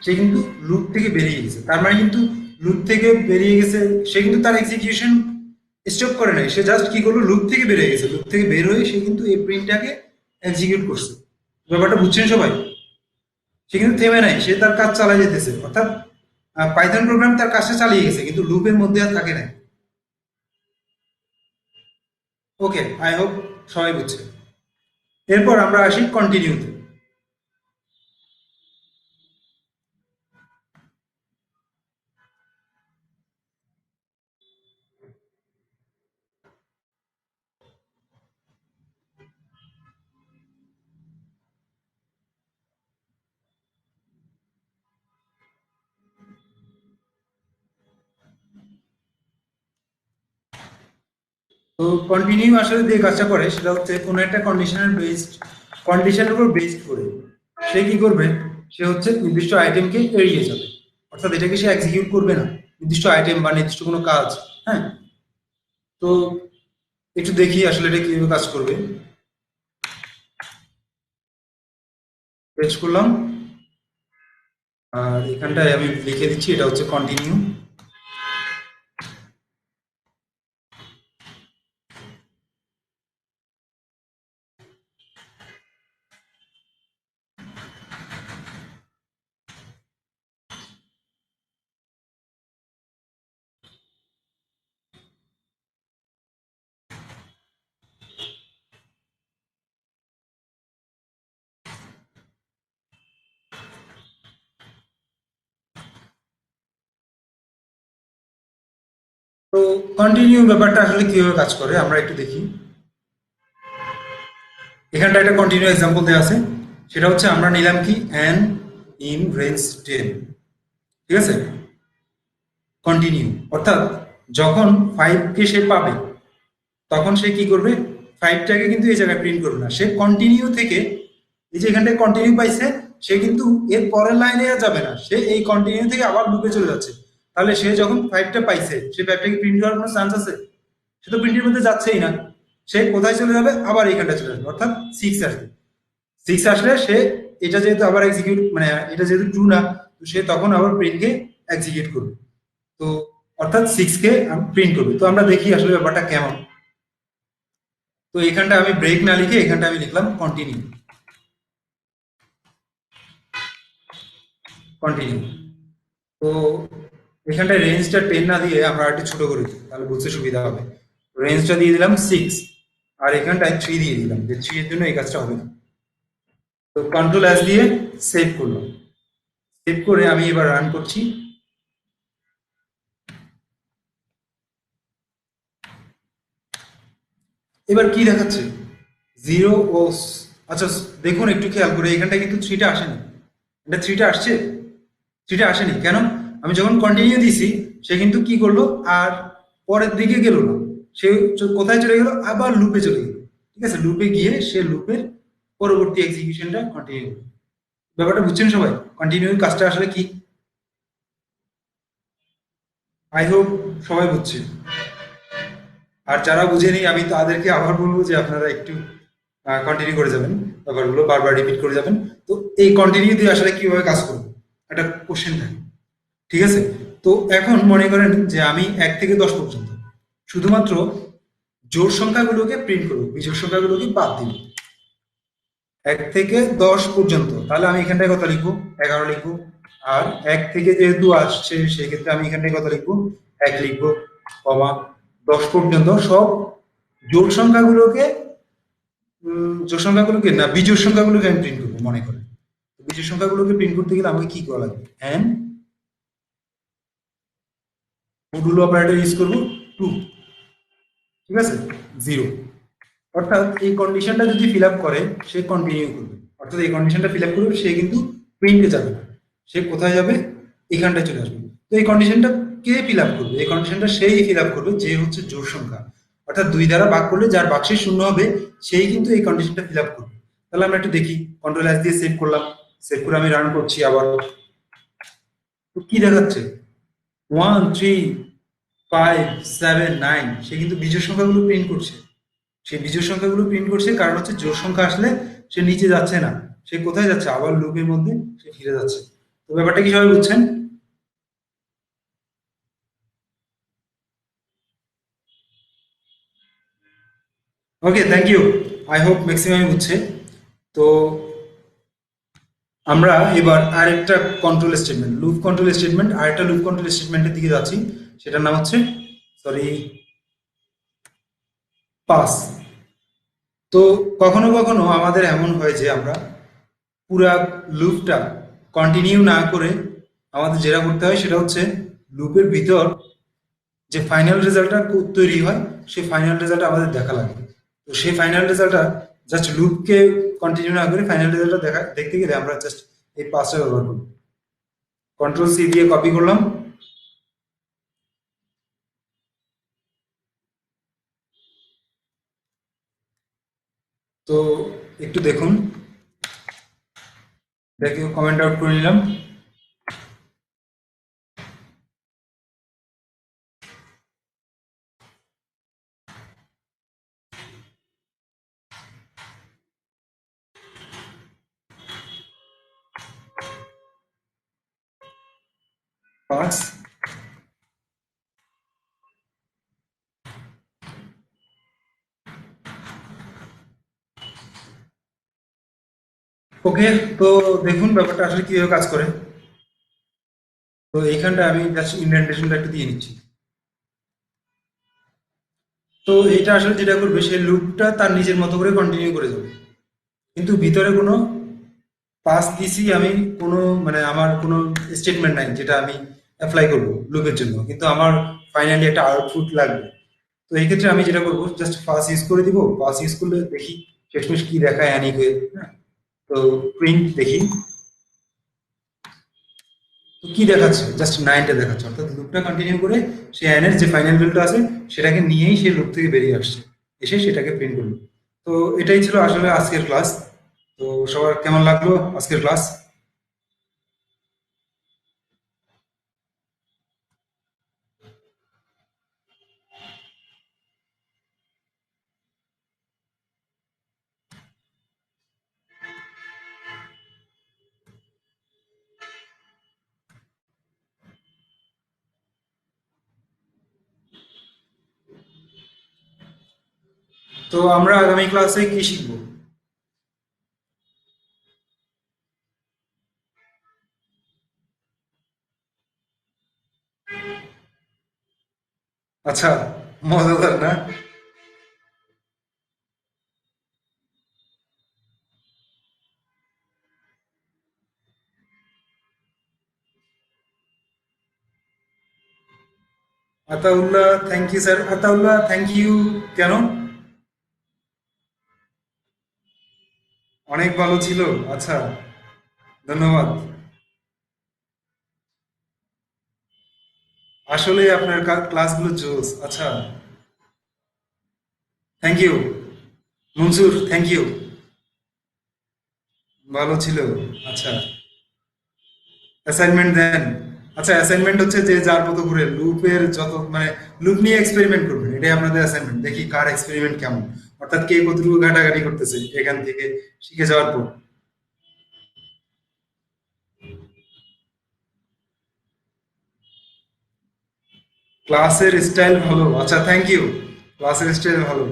সে কিন্তু লুপ থেকে বেরিয়ে গেছে, তার মানে কিন্তু লুপ থেকে বেরিয়ে গেছে, সে কিন্তু তার এক্সিকিউশন স্টপ করে নাই, সে জাস্ট কি করলো, লুপ থেকে বেরিয়ে গেছে, লুপ থেকে বের হয়ে সে কিন্তু এই প্রিন্টটাকে এক্সিকিউট করছে। ব্যাপারটা বুঝছেন সবাই? সে কিন্তু থেমে নাই, সে তার কাজ চালিয়ে যেতেছে, অর্থাৎ পাইথন প্রোগ্রাম তার কাজটা চালিয়ে গেছে কিন্তু লুপের মধ্যে আর থাকে নাই। ওকে, আই হোপ সবাই বুঝছে। এরপর আমরা আসি কন্টিনিউতে। তো কন্টিনিউ আসলে যে কাজটা করে সেটা হচ্ছে কোনো একটা কন্ডিশনের উপর বেসড করে সে কি করবে, সে হচ্ছে নির্দিষ্ট আইটেমকে এড়িয়ে যাবে, অর্থাৎ এটাকে সে এক্সিকিউট করবে না, নির্দিষ্ট আইটেম বা নির্দিষ্ট কোনো কাজ। হ্যাঁ, তো একটু দেখি আসলে এটা কিভাবে কাজ করবে। পেজ করলাম, আর এখানটায় আমি লিখে দিচ্ছি এটা হচ্ছে কন্টিনিউ। তো কন্টিনিউ ব্যাপারটা আসলে কিভাবে কাজ করে আমরা একটু দেখি। এখানটা একটা কন্টিনিউ এক্সাম্পল দেওয়া আছে, সেটা হচ্ছে আমরা নিলাম কি অ্যান ইন রেঞ্জ 10, ঠিক আছে, কন্টিনিউ, অর্থাৎ যখন 5 কে সে পাবে তখন সে কি করবে, 5টাকে কিন্তু এই জায়গায় প্রিন্ট করবে না, সে কন্টিনিউ থেকে এই যে এখানটায় কন্টিনিউ পাইছে, সে কিন্তু এর পরের লাইনে আর যাবে না, সে এই কন্টিনিউ থেকে আবার লুপে চলে যাচ্ছে। তাহলে সে যখন 5টা পাইছে, সে 5টাকে প্রিন্ট করার কোনো চান্স আছে? সে তো প্রিন্টের মধ্যে যাচ্ছেই না, সে কোথায় চলে যাবে, আবার এইখানটা চলে আসবে, অর্থাৎ 6 আসবে। 6 আসলে সে এটা যেহেতু আবার এক্সিকিউট, মানে এটা যেহেতু ট্রু না, তো সে তখন আবার প্রিন্টকে এক্সিকিউট করবে। তো অর্থাৎ 6কে প্রিন্ট করবে। তো আমরা দেখি আসলে ব্যাপারটা কেমন। তো এখানটা আমি ব্রেক না লিখে এখানটা আমি লিখলাম কন্টিনিউ, কন্টিনিউ। তো এখানটায় রেঞ্জটা 10 না দিয়ে আমরা একটু ছোট করে দিই, তাহলে বুঝতে সুবিধা হবে। রেঞ্জটা দিয়ে দিলাম 6, আর এখানটায় 3 দিয়ে দিলাম, যে 3 এর জন্য এই কাজটা হবে না। তো কন্ট্রোল এস দিয়ে সেভ করলাম, সেভ করে আমি এবার রান করছি। এবার কি দেখাচ্ছে, জিরো ও আচ্ছা, দেখুন একটু খেয়াল করে এখানটায় কিন্তু 3টা আসেনি, এটা 3টা আসছে, 3টা আসেনি কেন? আমি যখন কন্টিনিউ দিছি, সে কিন্তু কি করলো, আর পরের দিকে গেল না, সে কোথায় চলে গেল, আবার লুপে চলে গেল। ঠিক আছে, লুপে গিয়ে সে লুপের পরবর্তী এক্সিকিউশনটা কন্টিনিউ করবে। ব্যাপারটা বুঝছেন সবাই, কন্টিনিউ কাজটা আসলে কি? আই হোপ সবাই বুঝছে। আর যারা বুঝেনি আমি তাদেরকে আবার বলবো যে আপনারা একটু কন্টিনিউ করে যাবেন, ব্যাপারগুলো বারবার রিপিট করে যাবেন। তো এই কন্টিনিউ দিয়ে আসলে কিভাবে কাজ করবো, একটা কোশ্চেন থাকে, ঠিক আছে। তো এখন মনে করেন যে আমি 1 থেকে 10 পর্যন্ত শুধুমাত্র জোড় সংখ্যাগুলোকে প্রিন্ট করবো, বিজোড় সংখ্যাগুলোকে বাদ দিব। 1 থেকে 10 পর্যন্ত, তাহলে আমি এখানটায় কত লিখবো, 11 লিখবো। আর 1 থেকে যেহেতু আসছে সেক্ষেত্রে আমি এখানটায় কত লিখবো, 1 লিখবো, কমা 10 পর্যন্ত সব জোড় সংখ্যাগুলোকে, জোড় সংখ্যাগুলোকে না, বিজোড় সংখ্যাগুলোকে আমি প্রিন্ট করবো মনে করেন। বিজোড় সংখ্যাগুলোকে প্রিন্ট করতে গেলে আমাকে কি করা লাগবে, এন্ড মডুলো অপারেটর ইউজ করবো, 2, ঠিক আছে, 0। অর্থাৎ এই কন্ডিশনটা যদি ফিল আপ করে সে কন্টিনিউ করবে, অর্থাৎ এই কন্ডিশনটা ফিল আপ করবে, সে কিন্তু প্রিন্টে যাবে না, সে কোথায় যাবে, এখানটায় চলে আসবে। তো এই কন্ডিশনটা কে ফিল আপ করবে, এই কন্ডিশনটা সেই ফিল আপ করবে যে হচ্ছে জোড় সংখ্যা, অর্থাৎ 2 দ্বারা ভাগ করলে যার বাক্সে শূন্য হবে সেই কিন্তু এই কন্ডিশনটা ফিল আপ করবে। তাহলে আমরা একটু দেখি, কন্ট্রোল এস দিয়ে সেভ করলাম, সেভ করে আমি রান করছি আবার। তো কি দেখাচ্ছে, 1 3 5 7 9, সে কিন্তু বিজোড় সংখ্যাগুলো প্রিন্ট করছে। সে বিজোড় সংখ্যাগুলো প্রিন্ট করছে, কারণ হচ্ছে জোড় সংখ্যা আসলে সে নিচে যাচ্ছে না, সে কোথায় যাচ্ছে, আবার লুপের মধ্যে সে ফিরে যাচ্ছে। তো ব্যাপারটা কি সবাই বুঝছেন? Okay, thank you. I hope maximum বুঝছে। তো আমরা এবার আরেকটা control statement, loop control statement, আরেকটা লুপ কন্ট্রোল স্টেটমেন্টের দিকে যাচ্ছি, সেটার নাম হচ্ছে, সরি, পাস। তো কখনো কখনো আমাদের এমন হয় যে আমরা পুরা লুপটা কন্টিনিউ না করে আমাদের যেটা করতে হয় সেটা হচ্ছে লুপের ভিতর যে ফাইনাল রেজাল্টটা তৈরি হয় সেই ফাইনাল রেজাল্টটা আমাদের দেখা লাগে। তো সেই ফাইনাল রেজাল্টটা জাস্ট লুপকে কন্টিনিউ না করে ফাইনাল রেজাল্টটা দেখতে গেলে আমরা জাস্ট এই পাসটা ব্যবহার করব। কন্ট্রোল সি দিয়ে কপি করলাম, তো একটু দেখুন, দেখে কমেন্ট আউট করে নিলাম। পাস। ওকে, তো দেখুন ব্যাপারটা আসলে কিভাবে কাজ করে। তো এইখানটা আমি জাস্ট ইন্ডেন্টেশনটা একটু দিয়ে নিচ্ছি। তো এটা আসলে যেটা করবে, সেই লুপটা তার নিজের মতো করে কন্টিনিউ করে যাবে, কিন্তু ভিতরে কোনো পাস দিছি আমি, কোনো মানে আমার কোনো স্টেটমেন্ট নাই যেটা আমি অ্যাপ্লাই করব লুপের জন্য, কিন্তু আমার ফাইনালি একটা আউটপুট লাগবে। তো এই ক্ষেত্রে আমি যেটা করবো, জাস্ট পাস ইউজ করে দিব। পাস ইউজ করলে দেখি শেষমেশ কি দেখায় অ্যানি হয়ে, হ্যাঁ। তো প্রিন্ট দেখি, তো কি দেখাচ্ছে, জাস্ট নাইনটা দেখাচ্ছে, অর্থাৎ লুপটা কন্টিনিউ করে সেই অ্যানের যে ফাইনাল ভ্যালুটা আছে সেটাকে নিয়েই সেই লুপ থেকে বেরিয়ে আসছে, এসে সেটাকে প্রিন্ট করলো। তো এটাই ছিল আসলে আজকের ক্লাস। তো সবার কেমন লাগলো আজকের ক্লাস? তো আমরা আগামী ক্লাসে কি শিখবো? আচ্ছা, মজাদার না? Ataullah, thank you sir. Ataullah, thank you. কেন? অনেক ভালো ছিল। আচ্ছা, ধন্যবাদ। আসলে আপনার ক্লাসগুলো জোস। আচ্ছা, thank you. Mansur, thank you. ভালো ছিল। আচ্ছা, অ্যাসাইনমেন্ট দেন। আচ্ছা, অ্যাসাইনমেন্ট হচ্ছে যে যার মতো করে লুপের যত মানে লুপ নিয়ে এক্সপেরিমেন্ট করবেন, এটাই আপনাদের অ্যাসাইনমেন্ট। দেখি কার এক্সপেরিমেন্ট কেমন, অর্থাৎ কে কতটুকু ঘাটাঘাটি করতেছে এখান থেকে শিখে যাওয়ার পর। ক্লাসের স্টাইল ভালো। আচ্ছা, থ্যাংক ইউ। ক্লাসের স্টাইল ভালো।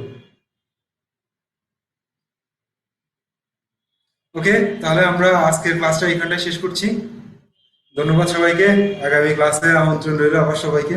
ওকে, তাহলে আমরা আজকের ক্লাসটা এখানটায় শেষ করছি। ধন্যবাদ সবাইকে। আগামী ক্লাসে আমন্ত্রণ রইল আবার সবাইকে।